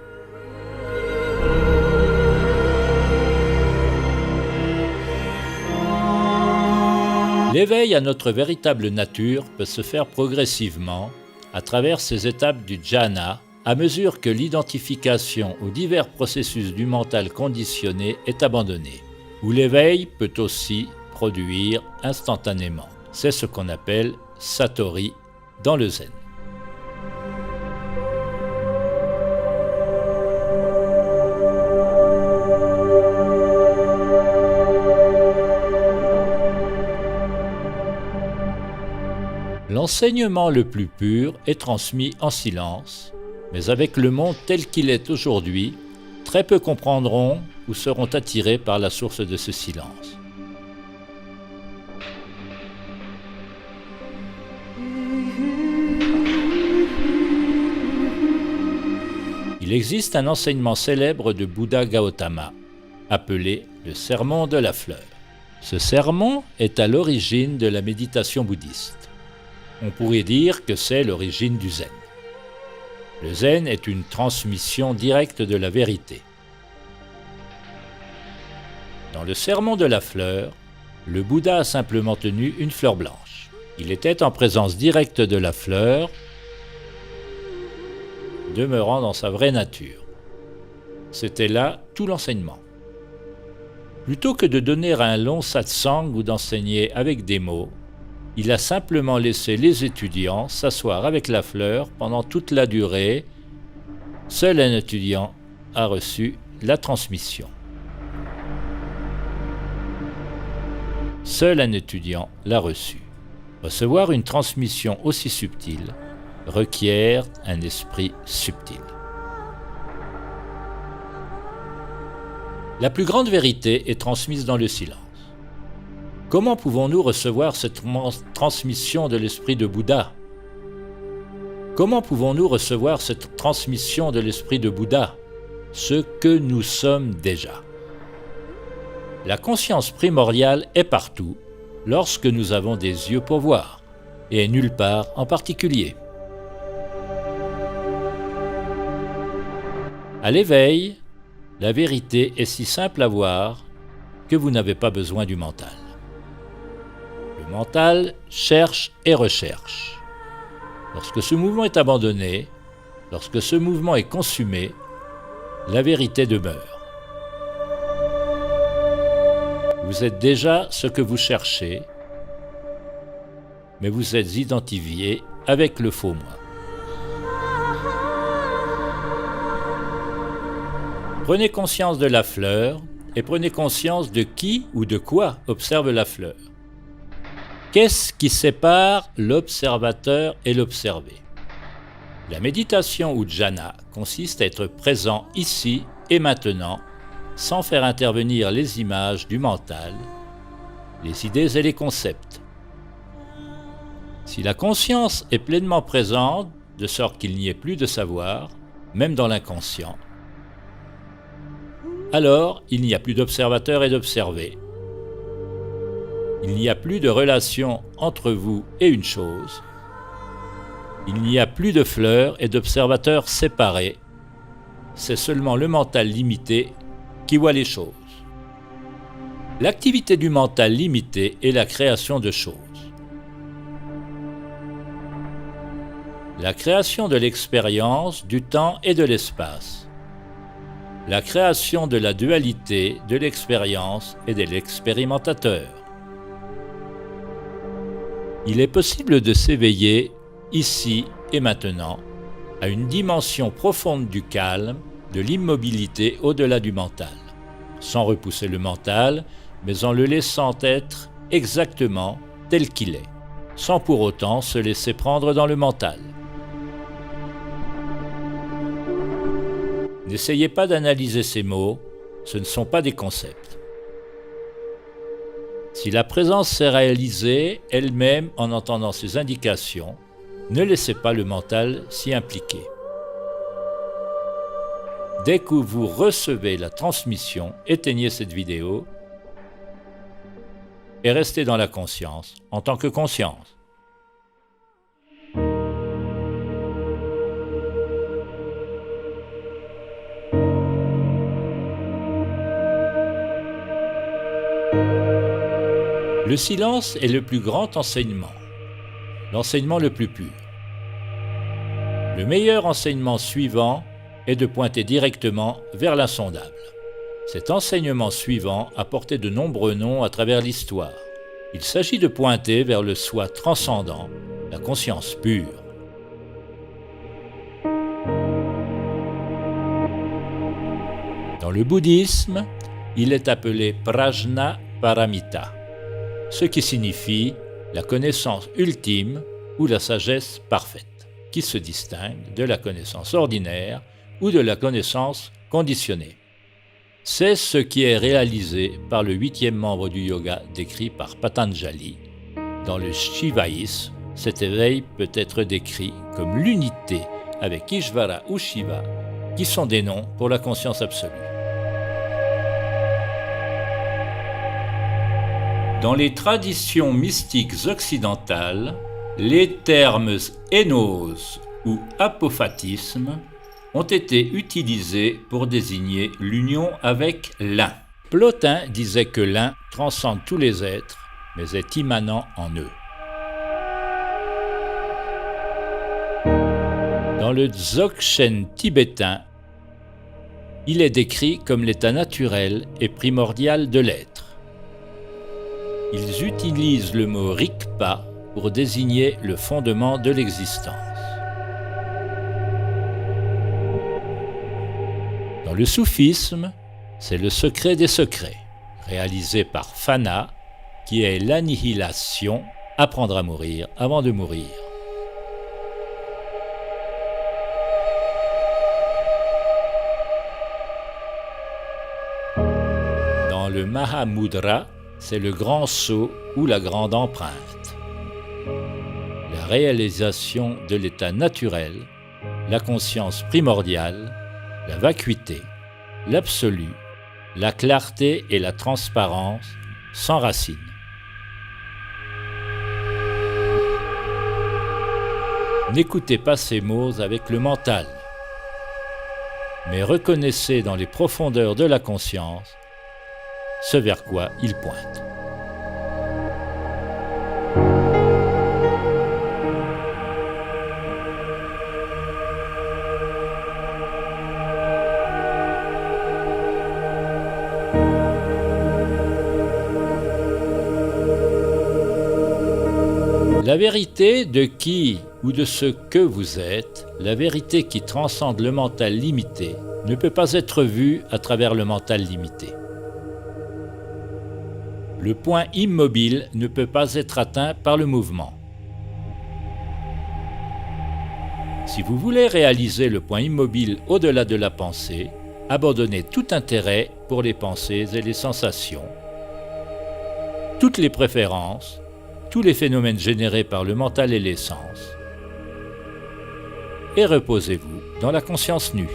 L'éveil à notre véritable nature peut se faire progressivement à travers ces étapes du jhana à mesure que l'identification aux divers processus du mental conditionné est abandonnée, où l'éveil peut aussi produire instantanément. C'est ce qu'on appelle satori dans le zen. L'enseignement le plus pur est transmis en silence, mais avec le monde tel qu'il est aujourd'hui, très peu comprendront ou seront attirés par la source de ce silence. Il existe un enseignement célèbre de Bouddha Gautama, appelé le sermon de la fleur. Ce sermon est à l'origine de la méditation bouddhiste. On pourrait dire que c'est l'origine du zen. Le zen est une transmission directe de la vérité. Dans le sermon de la fleur, le Bouddha a simplement tenu une fleur blanche. Il était en présence directe de la fleur, demeurant dans sa vraie nature. C'était là tout l'enseignement. Plutôt que de donner un long satsang ou d'enseigner avec des mots, il a simplement laissé les étudiants s'asseoir avec la fleur pendant toute la durée. Seul un étudiant a reçu la transmission. Seul un étudiant l'a reçu. Recevoir une transmission aussi subtile requiert un esprit subtil. La plus grande vérité est transmise dans le silence. Comment pouvons-nous recevoir cette transmission de l'esprit de Bouddha? Comment pouvons-nous recevoir cette transmission de l'esprit de Bouddha? Ce que nous sommes déjà. La conscience primordiale est partout, lorsque nous avons des yeux pour voir, et nulle part en particulier. À l'éveil, la vérité est si simple à voir que vous n'avez pas besoin du mental. Le mental cherche et recherche. Lorsque ce mouvement est abandonné, lorsque ce mouvement est consumé, la vérité demeure. Vous êtes déjà ce que vous cherchez, mais vous êtes identifié avec le faux moi. Prenez conscience de la fleur et prenez conscience de qui ou de quoi observe la fleur. Qu'est-ce qui sépare l'observateur et l'observé? La méditation ou jhana consiste à être présent ici et maintenant, sans faire intervenir les images du mental, les idées et les concepts. Si la conscience est pleinement présente, de sorte qu'il n'y ait plus de savoir, même dans l'inconscient, alors il n'y a plus d'observateur et d'observé. Il n'y a plus de relation entre vous et une chose. Il n'y a plus de fleurs et d'observateurs séparés. C'est seulement le mental limité qui voit les choses. L'activité du mental limité est la création de choses. La création de l'expérience, du temps et de l'espace. La création de la dualité de l'expérience et de l'expérimentateur. Il est possible de s'éveiller, ici et maintenant, à une dimension profonde du calme, de l'immobilité au-delà du mental, sans repousser le mental, mais en le laissant être exactement tel qu'il est, sans pour autant se laisser prendre dans le mental. N'essayez pas d'analyser ces mots, ce ne sont pas des concepts. Si la présence s'est réalisée elle-même en entendant ces indications, ne laissez pas le mental s'y impliquer. Dès que vous recevez la transmission, éteignez cette vidéo et restez dans la conscience en tant que conscience. Le silence est le plus grand enseignement, l'enseignement le plus pur. Le meilleur enseignement suivant est de pointer directement vers l'insondable. Cet enseignement suivant a porté de nombreux noms à travers l'histoire. Il s'agit de pointer vers le soi transcendant, la conscience pure. Dans le bouddhisme, il est appelé Prajna Paramita, ce qui signifie la connaissance ultime ou la sagesse parfaite, qui se distingue de la connaissance ordinaire ou de la connaissance conditionnée. C'est ce qui est réalisé par le 8e membre du yoga décrit par Patanjali. Dans le shivaïsme, cet éveil peut être décrit comme l'unité avec Ishvara ou Shiva, qui sont des noms pour la conscience absolue. Dans les traditions mystiques occidentales, les termes énose ou apophatisme ont été utilisés pour désigner l'union avec l'un. Plotin disait que l'un transcende tous les êtres, mais est immanent en eux. Dans le Dzogchen tibétain, il est décrit comme l'état naturel et primordial de l'être. Ils utilisent le mot Rigpa pour désigner le fondement de l'existence. Dans le soufisme, c'est le secret des secrets, réalisé par Fana, qui est l'annihilation, apprendre à mourir avant de mourir. Dans le Mahamudra, c'est le grand sceau ou la grande empreinte. La réalisation de l'état naturel, la conscience primordiale, la vacuité, l'absolu, la clarté et la transparence sans racine. N'écoutez pas ces mots avec le mental, mais reconnaissez dans les profondeurs de la conscience ce vers quoi ils pointent. La vérité de qui ou de ce que vous êtes, la vérité qui transcende le mental limité, ne peut pas être vue à travers le mental limité. Le point immobile ne peut pas être atteint par le mouvement. Si vous voulez réaliser le point immobile au-delà de la pensée, abandonnez tout intérêt pour les pensées et les sensations, toutes les préférences, tous les phénomènes générés par le mental et les sens, et reposez-vous dans la conscience nue.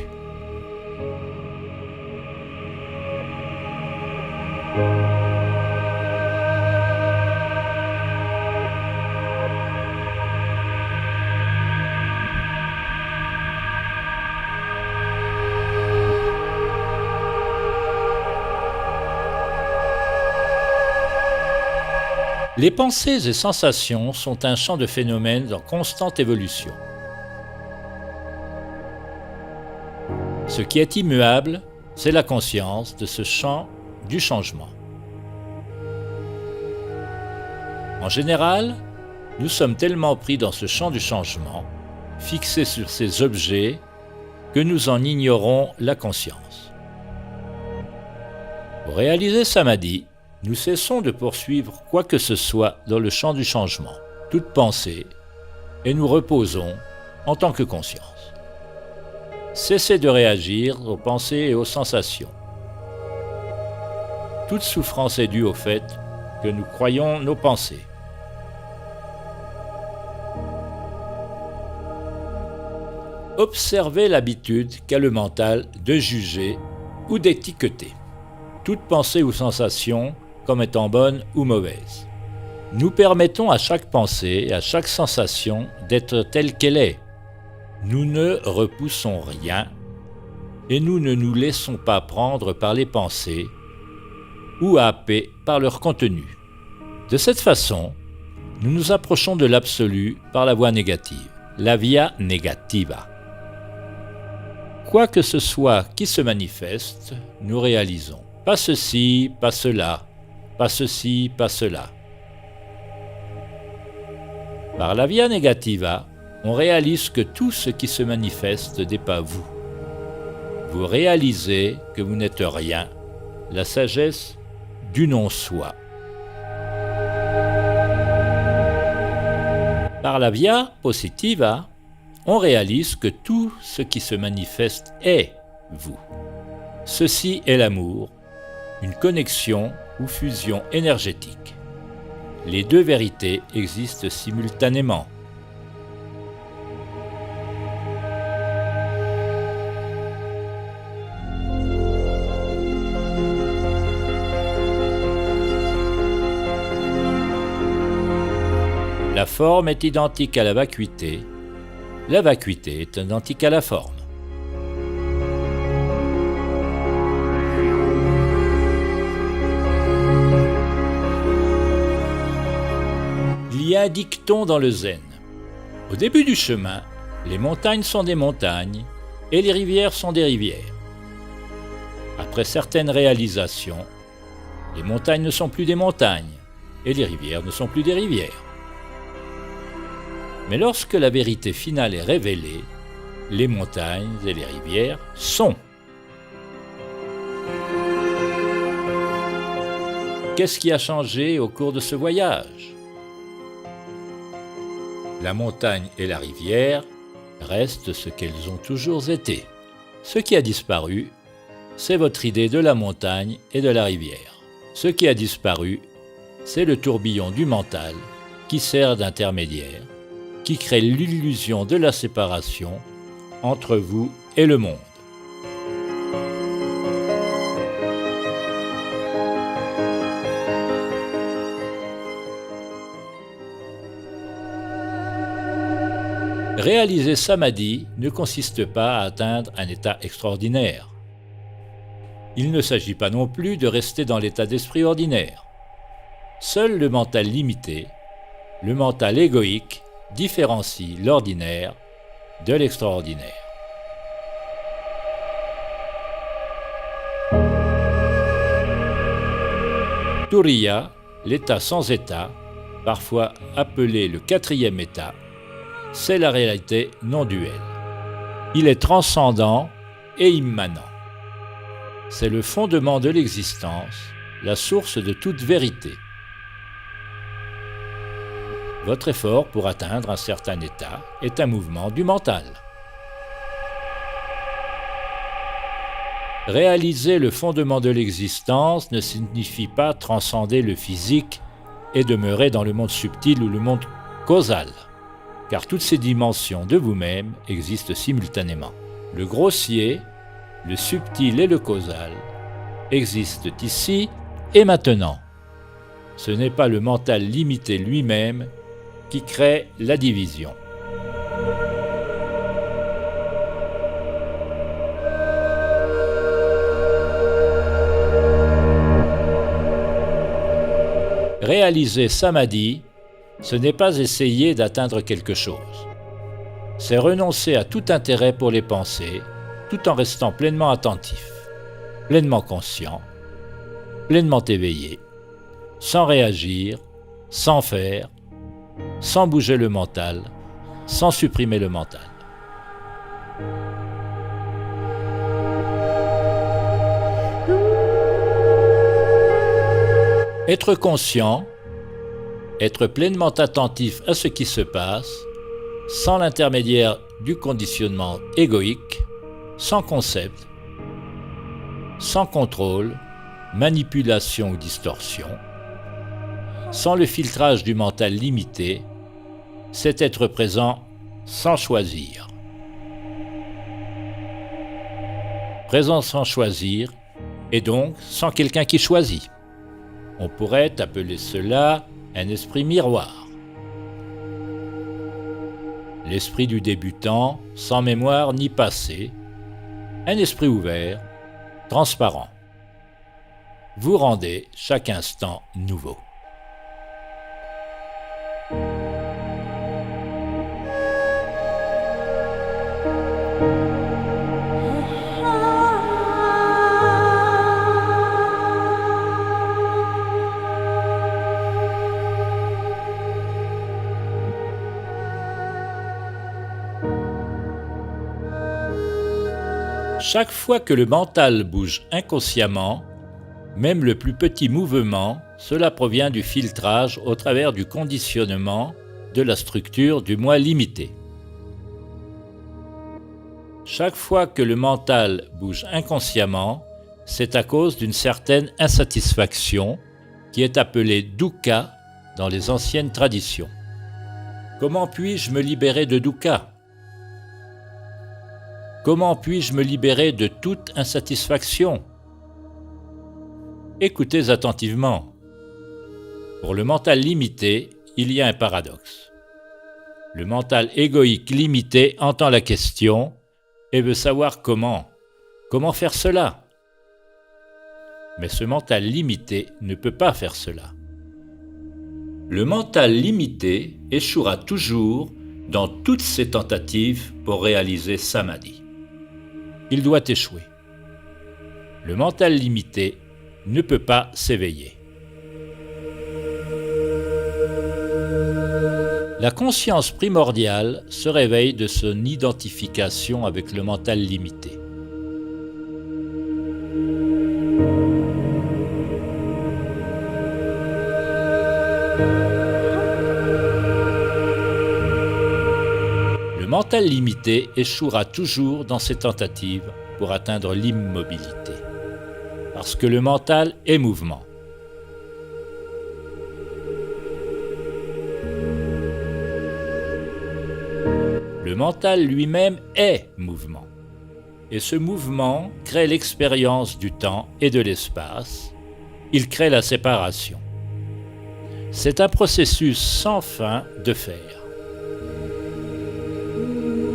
Les pensées et sensations sont un champ de phénomènes en constante évolution. Ce qui est immuable, c'est la conscience de ce champ du changement. En général, nous sommes tellement pris dans ce champ du changement, fixés sur ces objets, que nous en ignorons la conscience. Pour réaliser Samadhi, nous cessons de poursuivre quoi que ce soit dans le champ du changement, toute pensée, et nous reposons en tant que conscience. Cessez de réagir aux pensées et aux sensations. Toute souffrance est due au fait que nous croyons nos pensées. Observez l'habitude qu'a le mental de juger ou d'étiqueter toute pensée ou sensation comme étant bonne ou mauvaise. Nous permettons à chaque pensée et à chaque sensation d'être telle qu'elle est. Nous ne repoussons rien et nous ne nous laissons pas prendre par les pensées ou happer par leur contenu. De cette façon, nous nous approchons de l'absolu par la voie négative, la via negativa. Quoi que ce soit qui se manifeste, nous réalisons. Pas ceci, pas cela, pas ceci, pas cela. Par la via negativa, on réalise que tout ce qui se manifeste n'est pas vous. Vous réalisez que vous n'êtes rien, la sagesse du non-soi. Par la via positiva, on réalise que tout ce qui se manifeste est vous. Ceci est l'amour, une connexion ou fusion énergétique. Les deux vérités existent simultanément. La forme est identique à la vacuité est identique à la forme. Il y a un dicton dans le zen. Au début du chemin, les montagnes sont des montagnes et les rivières sont des rivières. Après certaines réalisations, les montagnes ne sont plus des montagnes et les rivières ne sont plus des rivières. Mais lorsque la vérité finale est révélée, les montagnes et les rivières sont. Qu'est-ce qui a changé au cours de ce voyage ? La montagne et la rivière restent ce qu'elles ont toujours été. Ce qui a disparu, c'est votre idée de la montagne et de la rivière. Ce qui a disparu, c'est le tourbillon du mental qui sert d'intermédiaire, qui crée l'illusion de la séparation entre vous et le monde. Réaliser Samadhi ne consiste pas à atteindre un état extraordinaire. Il ne s'agit pas non plus de rester dans l'état d'esprit ordinaire. Seul le mental limité, le mental égoïque, différencie l'ordinaire de l'extraordinaire. Turiya, l'état sans état, parfois appelé le quatrième état, c'est la réalité non duelle. Il est transcendant et immanent. C'est le fondement de l'existence, la source de toute vérité. Votre effort pour atteindre un certain état est un mouvement du mental. Réaliser le fondement de l'existence ne signifie pas transcender le physique et demeurer dans le monde subtil ou le monde causal, car toutes ces dimensions de vous-même existent simultanément. Le grossier, le subtil et le causal existent ici et maintenant. Ce n'est pas le mental limité lui-même qui crée la division. Réaliser Samadhi, ce n'est pas essayer d'atteindre quelque chose. C'est renoncer à tout intérêt pour les pensées, tout en restant pleinement attentif, pleinement conscient, pleinement éveillé, sans réagir, sans faire, sans bouger le mental, sans supprimer le mental. Être conscient, être pleinement attentif à ce qui se passe, sans l'intermédiaire du conditionnement égoïque, sans concept, sans contrôle, manipulation ou distorsion, sans le filtrage du mental limité, c'est être présent sans choisir. Présent sans choisir, et donc sans quelqu'un qui choisit. On pourrait appeler cela un esprit miroir. L'esprit du débutant, sans mémoire ni passé, un esprit ouvert, transparent. Vous rendez chaque instant nouveau. Chaque fois que le mental bouge inconsciemment, même le plus petit mouvement, cela provient du filtrage au travers du conditionnement de la structure du moi limité. Chaque fois que le mental bouge inconsciemment, c'est à cause d'une certaine insatisfaction qui est appelée dukkha dans les anciennes traditions. Comment puis-je me libérer de dukkha? Comment puis-je me libérer de toute insatisfaction? Écoutez attentivement. Pour le mental limité, il y a un paradoxe. Le mental égoïque limité entend la question et veut savoir comment faire cela. Mais ce mental limité ne peut pas faire cela. Le mental limité échouera toujours dans toutes ses tentatives pour réaliser samadhi. Il doit échouer. Le mental limité ne peut pas s'éveiller. La conscience primordiale se réveille de son identification avec le mental limité. Le mental limité échouera toujours dans ses tentatives pour atteindre l'immobilité, parce que le mental est mouvement. Le mental lui-même est mouvement, et ce mouvement crée l'expérience du temps et de l'espace, il crée la séparation. C'est un processus sans fin de faire.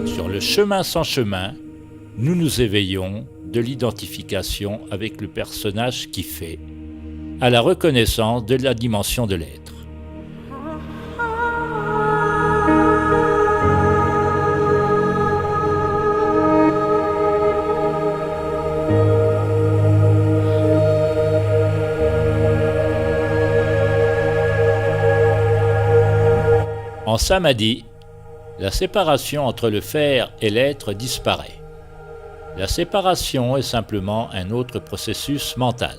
Sur le chemin sans chemin, nous nous éveillons de l'identification avec le personnage qui fait, à la reconnaissance de la dimension de l'être. En samadhi, la séparation entre le faire et l'être disparaît. La séparation est simplement un autre processus mental.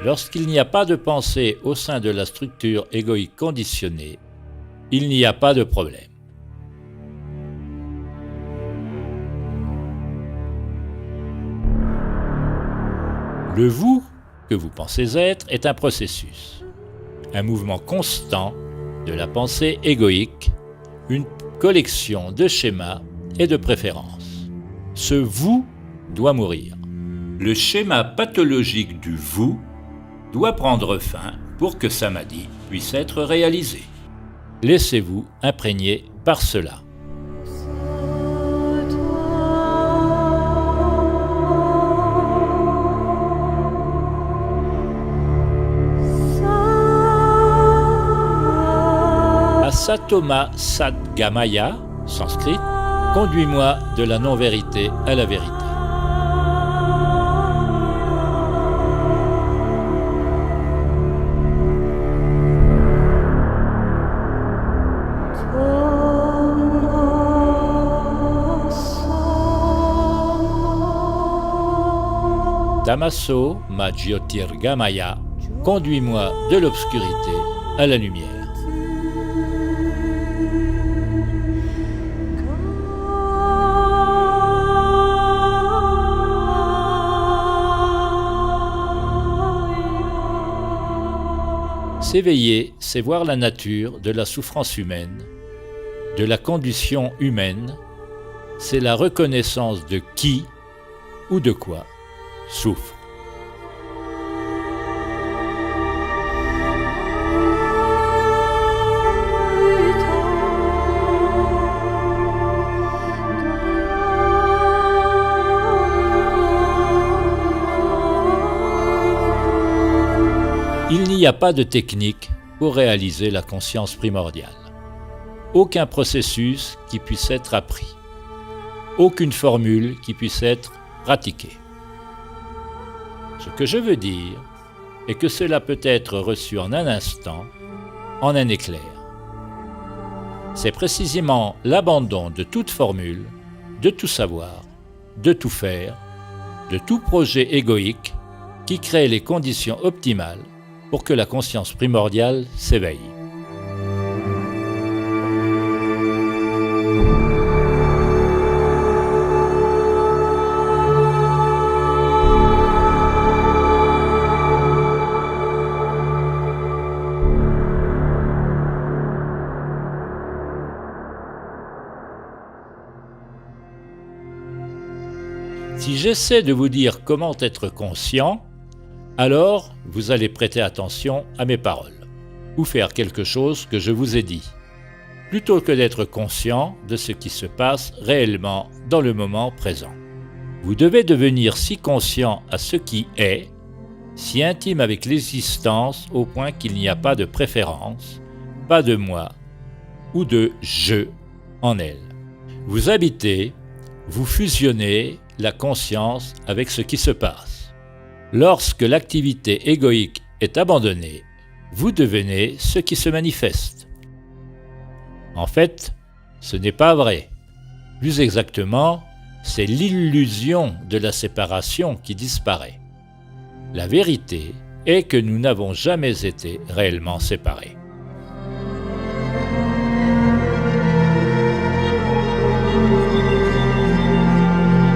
Lorsqu'il n'y a pas de pensée au sein de la structure égoïque conditionnée, il n'y a pas de problème. Le vous que vous pensez être est un processus, un mouvement constant de la pensée égoïque, une collection de schémas et de préférences. Ce vous doit mourir. Le schéma pathologique du vous doit prendre fin pour que samadhi puisse être réalisé. Laissez-vous imprégner par cela. Asatoma Sadgamaya, sanskrit, conduis-moi de la non-vérité à la vérité. Tamaso Majyotirgamaya, conduis-moi de l'obscurité à la lumière. S'éveiller, c'est voir la nature de la souffrance humaine, de la condition humaine, c'est la reconnaissance de qui ou de quoi souffre. Il n'y a pas de technique pour réaliser la conscience primordiale. Aucun processus qui puisse être appris. Aucune formule qui puisse être pratiquée. Ce que je veux dire est que cela peut être reçu en un instant, en un éclair. C'est précisément l'abandon de toute formule, de tout savoir, de tout faire, de tout projet égoïque qui crée les conditions optimales pour que la conscience primordiale s'éveille. Si j'essaie de vous dire comment être conscient, alors vous allez prêter attention à mes paroles, ou faire quelque chose que je vous ai dit, plutôt que d'être conscient de ce qui se passe réellement dans le moment présent. Vous devez devenir si conscient à ce qui est, si intime avec l'existence au point qu'il n'y a pas de préférence, pas de moi ou de je en elle. Vous habitez, vous fusionnez la conscience avec ce qui se passe. Lorsque l'activité égoïque est abandonnée, vous devenez ce qui se manifeste. En fait, ce n'est pas vrai. Plus exactement, c'est l'illusion de la séparation qui disparaît. La vérité est que nous n'avons jamais été réellement séparés.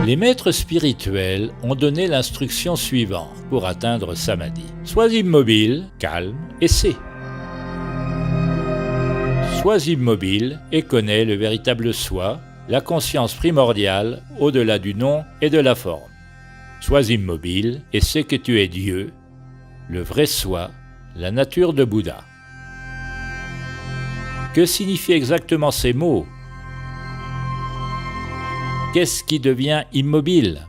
Les maîtres spirituels ont donné l'instruction suivante pour atteindre Samadhi. Sois immobile, calme et sais. Sois immobile et connais le véritable soi, la conscience primordiale au-delà du nom et de la forme. Sois immobile et sais que tu es Dieu, le vrai soi, la nature de Bouddha. Que signifient exactement ces mots ? Qu'est-ce qui devient immobile ?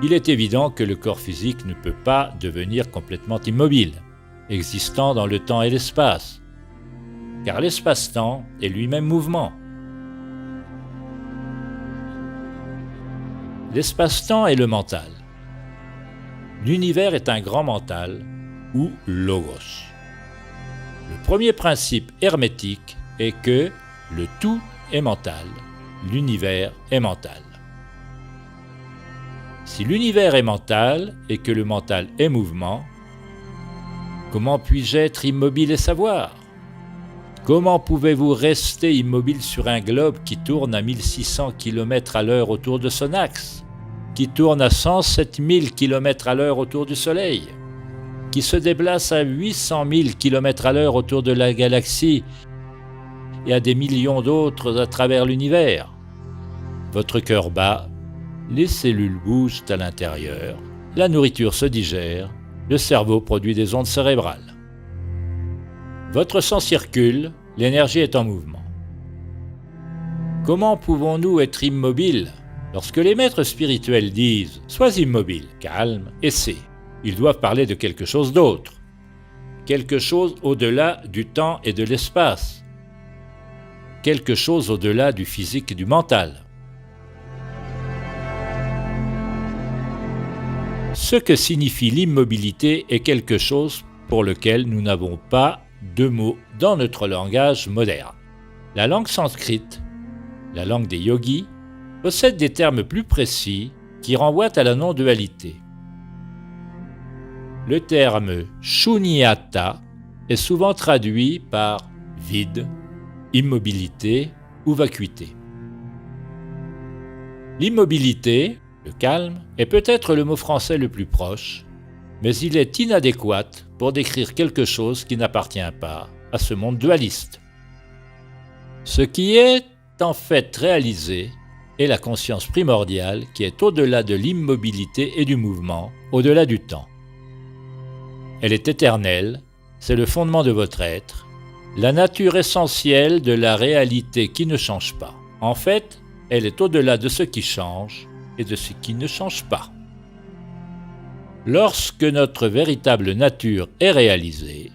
Il est évident que le corps physique ne peut pas devenir complètement immobile, existant dans le temps et l'espace, car l'espace-temps est lui-même mouvement. L'espace-temps est le mental. L'univers est un grand mental, ou logos. Le premier principe hermétique est que le tout est mental, l'univers est mental. Si l'univers est mental et que le mental est mouvement, comment puis-je être immobile et savoir ? Comment pouvez-vous rester immobile sur un globe qui tourne à 1600 km à l'heure autour de son axe, qui tourne à 107 000 km à l'heure autour du Soleil, qui se déplace à 800 000 km à l'heure autour de la galaxie et à des millions d'autres à travers l'univers? Votre cœur bat, les cellules bougent à l'intérieur, la nourriture se digère, le cerveau produit des ondes cérébrales. Votre sang circule, l'énergie est en mouvement. Comment pouvons-nous être immobiles ? Lorsque les maîtres spirituels disent « Sois immobile, calme et sais », ils doivent parler de quelque chose d'autre, quelque chose au-delà du temps et de l'espace, quelque chose au-delà du physique et du mental. Ce que signifie l'immobilité est quelque chose pour lequel nous n'avons pas de mots dans notre langage moderne. La langue sanskrite, la langue des yogis, possède des termes plus précis qui renvoient à la non-dualité. Le terme shunyata est souvent traduit par vide, immobilité ou vacuité. L'immobilité, le calme, est peut-être le mot français le plus proche, mais il est inadéquat pour décrire quelque chose qui n'appartient pas à ce monde dualiste. Ce qui est en fait réalisé est la conscience primordiale qui est au-delà de l'immobilité et du mouvement, au-delà du temps. Elle est éternelle, c'est le fondement de votre être, la nature essentielle de la réalité qui ne change pas. En fait, elle est au-delà de ce qui change et de ce qui ne change pas. Lorsque notre véritable nature est réalisée,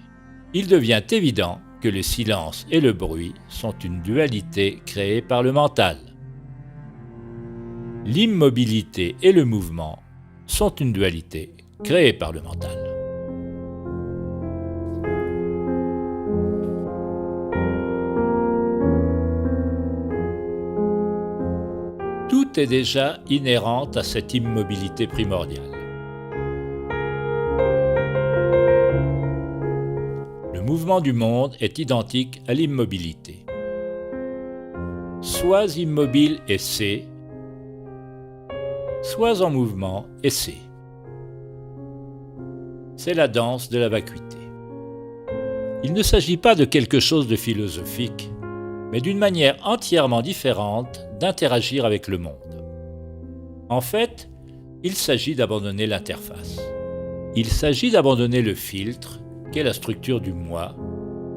il devient évident que le silence et le bruit sont une dualité créée par le mental. L'immobilité et le mouvement sont une dualité créée par le mental. Tout est déjà inhérent à cette immobilité primordiale. mouvement du monde est identique à l'immobilité. Sois immobile et sais, sois en mouvement et sais. C'est la danse de la vacuité. Il ne s'agit pas de quelque chose de philosophique, mais d'une manière entièrement différente d'interagir avec le monde. En fait, il s'agit d'abandonner l'interface. Il s'agit d'abandonner le filtre, qu'est la structure du moi,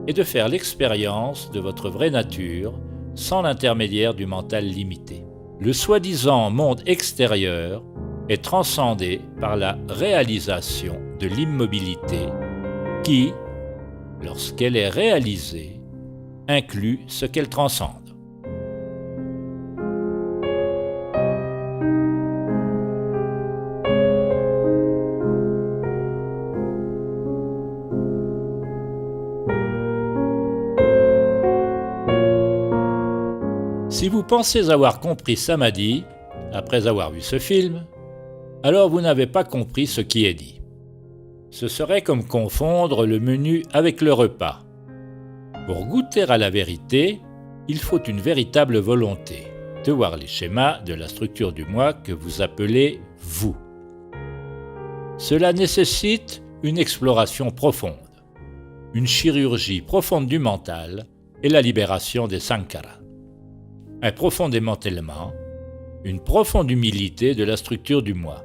et de faire l'expérience de votre vraie nature sans l'intermédiaire du mental limité. Le soi-disant monde extérieur est transcendé par la réalisation de l'immobilité qui, lorsqu'elle est réalisée, inclut ce qu'elle transcende. Si vous pensez avoir compris Samadhi, après avoir vu ce film, alors vous n'avez pas compris ce qui est dit. Ce serait comme confondre le menu avec le repas. Pour goûter à la vérité, il faut une véritable volonté de voir les schémas de la structure du moi que vous appelez « vous ». Cela nécessite une exploration profonde, une chirurgie profonde du mental et la libération des sankharas. Un profond démantèlement, une profonde humilité de la structure du moi.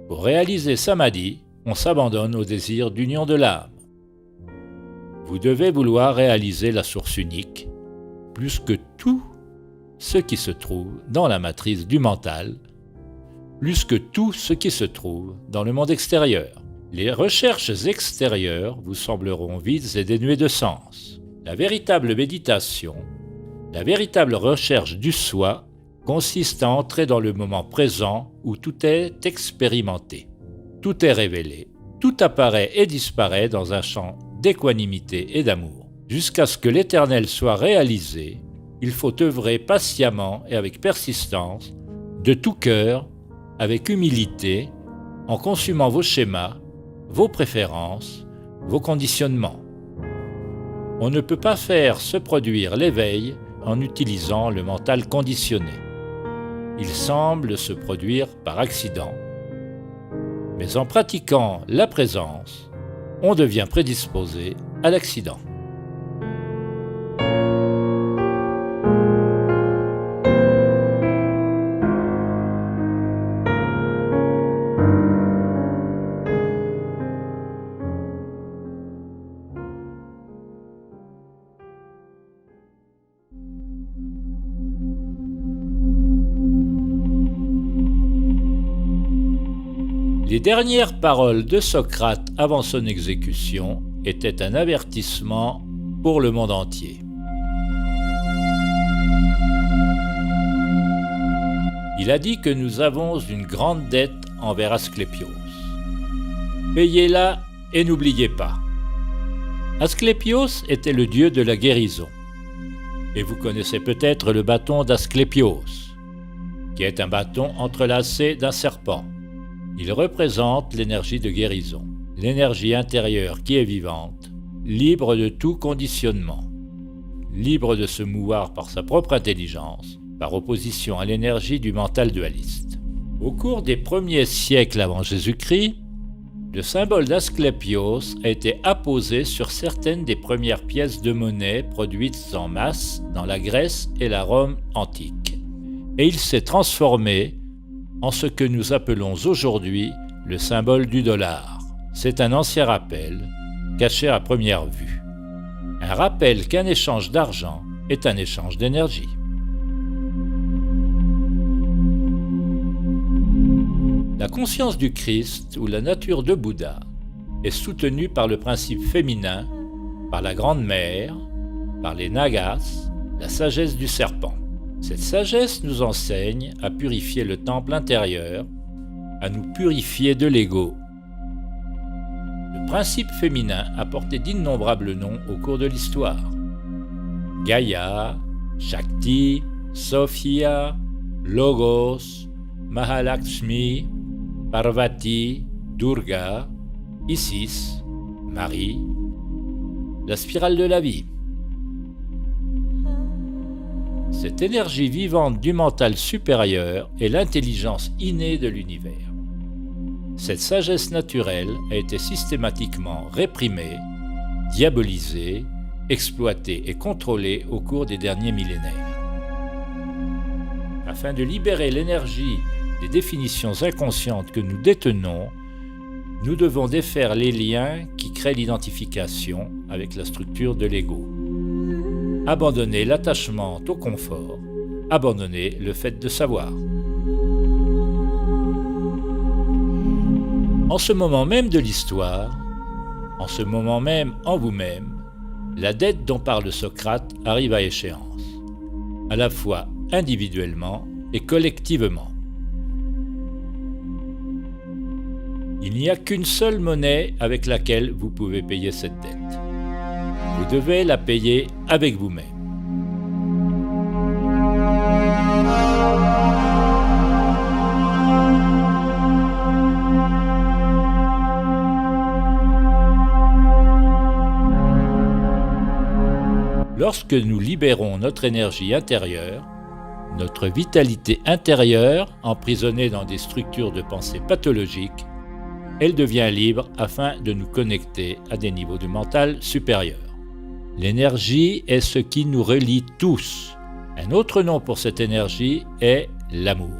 Pour réaliser Samadhi, on s'abandonne au désir d'union de l'âme. Vous devez vouloir réaliser la source unique, plus que tout ce qui se trouve dans la matrice du mental, plus que tout ce qui se trouve dans le monde extérieur. Les recherches extérieures vous sembleront vides et dénuées de sens. La véritable méditation, la véritable recherche du soi consiste à entrer dans le moment présent où tout est expérimenté. Tout est révélé, tout apparaît et disparaît dans un champ d'équanimité et d'amour. Jusqu'à ce que l'éternel soit réalisé, il faut œuvrer patiemment et avec persistance, de tout cœur, avec humilité, en consumant vos schémas, vos préférences, vos conditionnements. On ne peut pas faire se produire l'éveil en utilisant le mental conditionné. Il semble se produire par accident, mais en pratiquant la présence, on devient prédisposé à l'accident. Les dernières paroles de Socrate avant son exécution étaient un avertissement pour le monde entier. Il a dit que nous avons une grande dette envers Asclépios. Payez-la et n'oubliez pas. Asclépios était le dieu de la guérison. Et vous connaissez peut-être le bâton d'Asclépios, qui est un bâton entrelacé d'un serpent. Il représente l'énergie de guérison, l'énergie intérieure qui est vivante, libre de tout conditionnement, libre de se mouvoir par sa propre intelligence, par opposition à l'énergie du mental dualiste. Au cours des premiers siècles avant Jésus-Christ, le symbole d'Asclépios a été apposé sur certaines des premières pièces de monnaie produites en masse dans la Grèce et la Rome antique, et il s'est transformé en ce que nous appelons aujourd'hui le symbole du dollar. C'est un ancien rappel, caché à première vue. Un rappel qu'un échange d'argent est un échange d'énergie. La conscience du Christ ou la nature de Bouddha est soutenue par le principe féminin, par la Grande Mère, par les Nagas, la sagesse du serpent. Cette sagesse nous enseigne à purifier le temple intérieur, à nous purifier de l'ego. Le principe féminin a porté d'innombrables noms au cours de l'histoire. Gaïa, Shakti, Sophia, Logos, Mahalakshmi, Parvati, Durga, Isis, Marie. la spirale de la vie. Cette énergie vivante du mental supérieur est l'intelligence innée de l'univers. Cette sagesse naturelle a été systématiquement réprimée, diabolisée, exploitée et contrôlée au cours des derniers millénaires. Afin de libérer l'énergie des définitions inconscientes que nous détenons, nous devons défaire les liens qui créent l'identification avec la structure de l'ego. Abandonner l'attachement au confort, abandonner le fait de savoir. En ce moment même de l'histoire, en ce moment même en vous-même, la dette dont parle Socrate arrive à échéance, à la fois individuellement et collectivement. Il n'y a qu'une seule monnaie avec laquelle vous pouvez payer cette dette. Vous devez la payer avec vous-même. Lorsque nous libérons notre énergie intérieure, notre vitalité intérieure, emprisonnée dans des structures de pensée pathologiques, elle devient libre afin de nous connecter à des niveaux de mental supérieurs. L'énergie est ce qui nous relie tous. Un autre nom pour cette énergie est l'amour.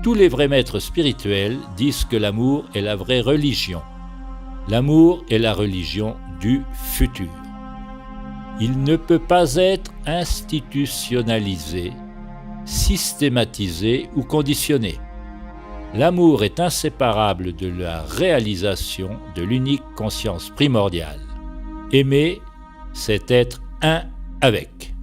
Tous les vrais maîtres spirituels disent que l'amour est la vraie religion. L'amour est la religion du futur. Il ne peut pas être institutionnalisé, systématisé ou conditionné. L'amour est inséparable de la réalisation de l'unique conscience primordiale. Aimer, c'est être un avec.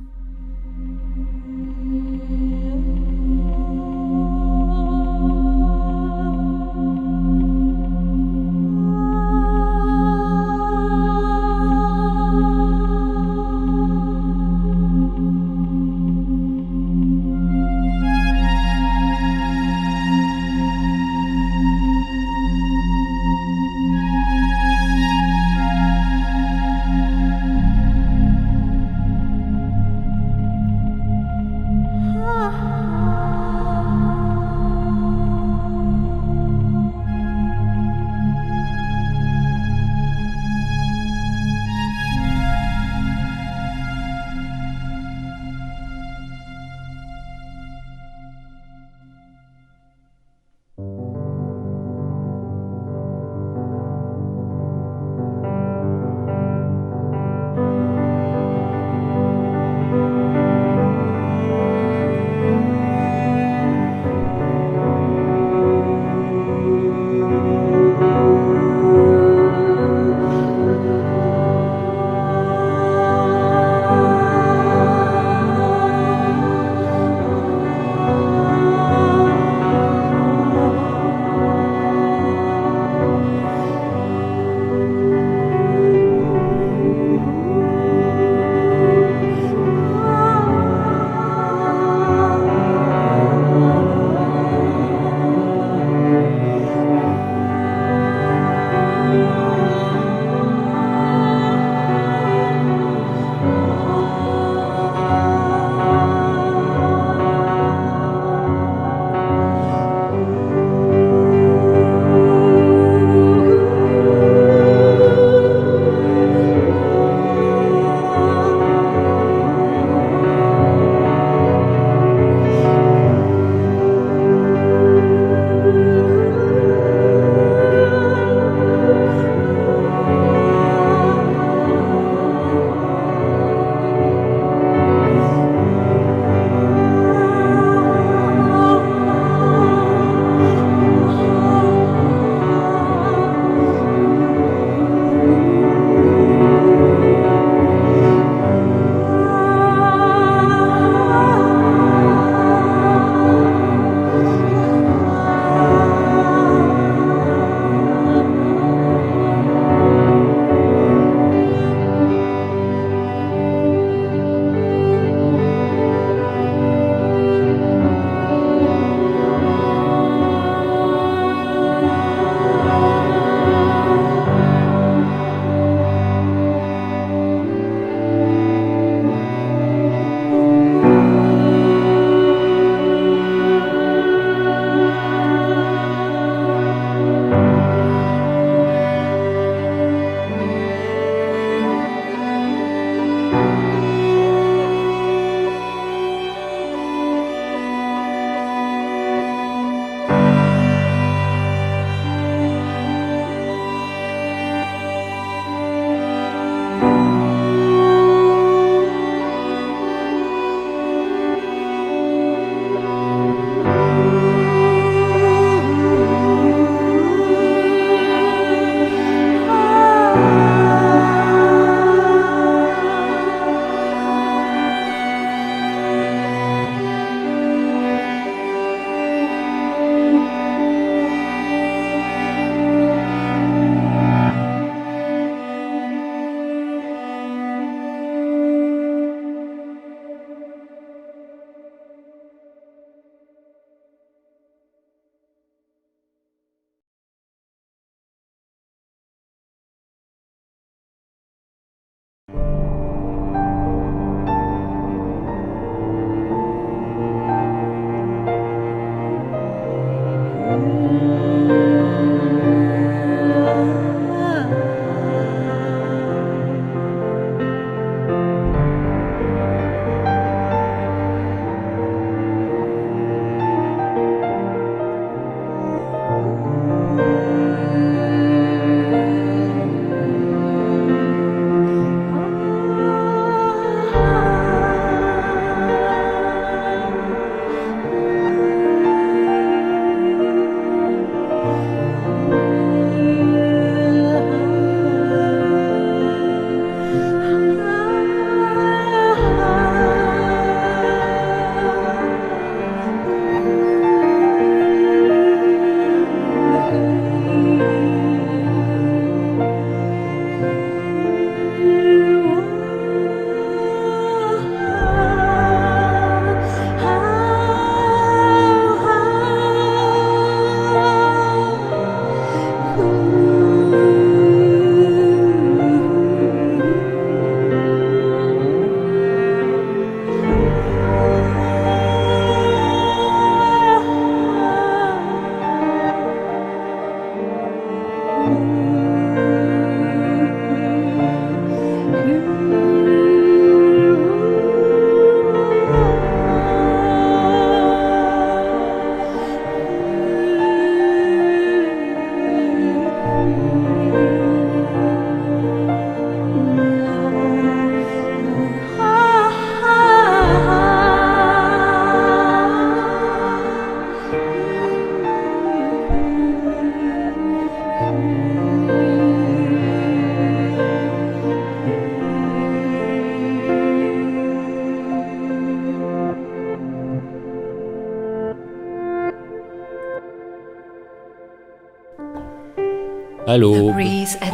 À l'aube,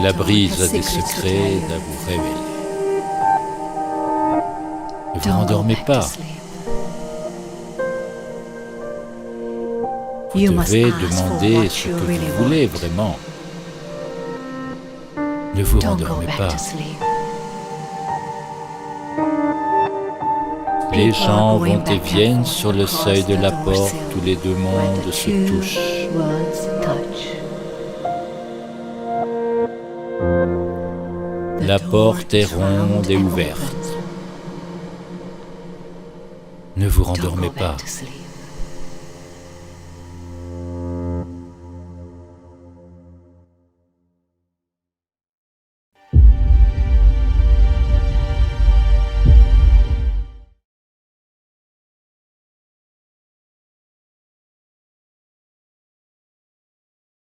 la brise a des secrets à vous révéler. Ne vous rendormez pas. Vous devez demander ce que vous voulez vraiment. Ne vous rendormez pas. Les gens vont et viennent sur le seuil de la porte où les deux mondes se touchent. La porte est ronde et ouverte. Ne vous rendormez pas.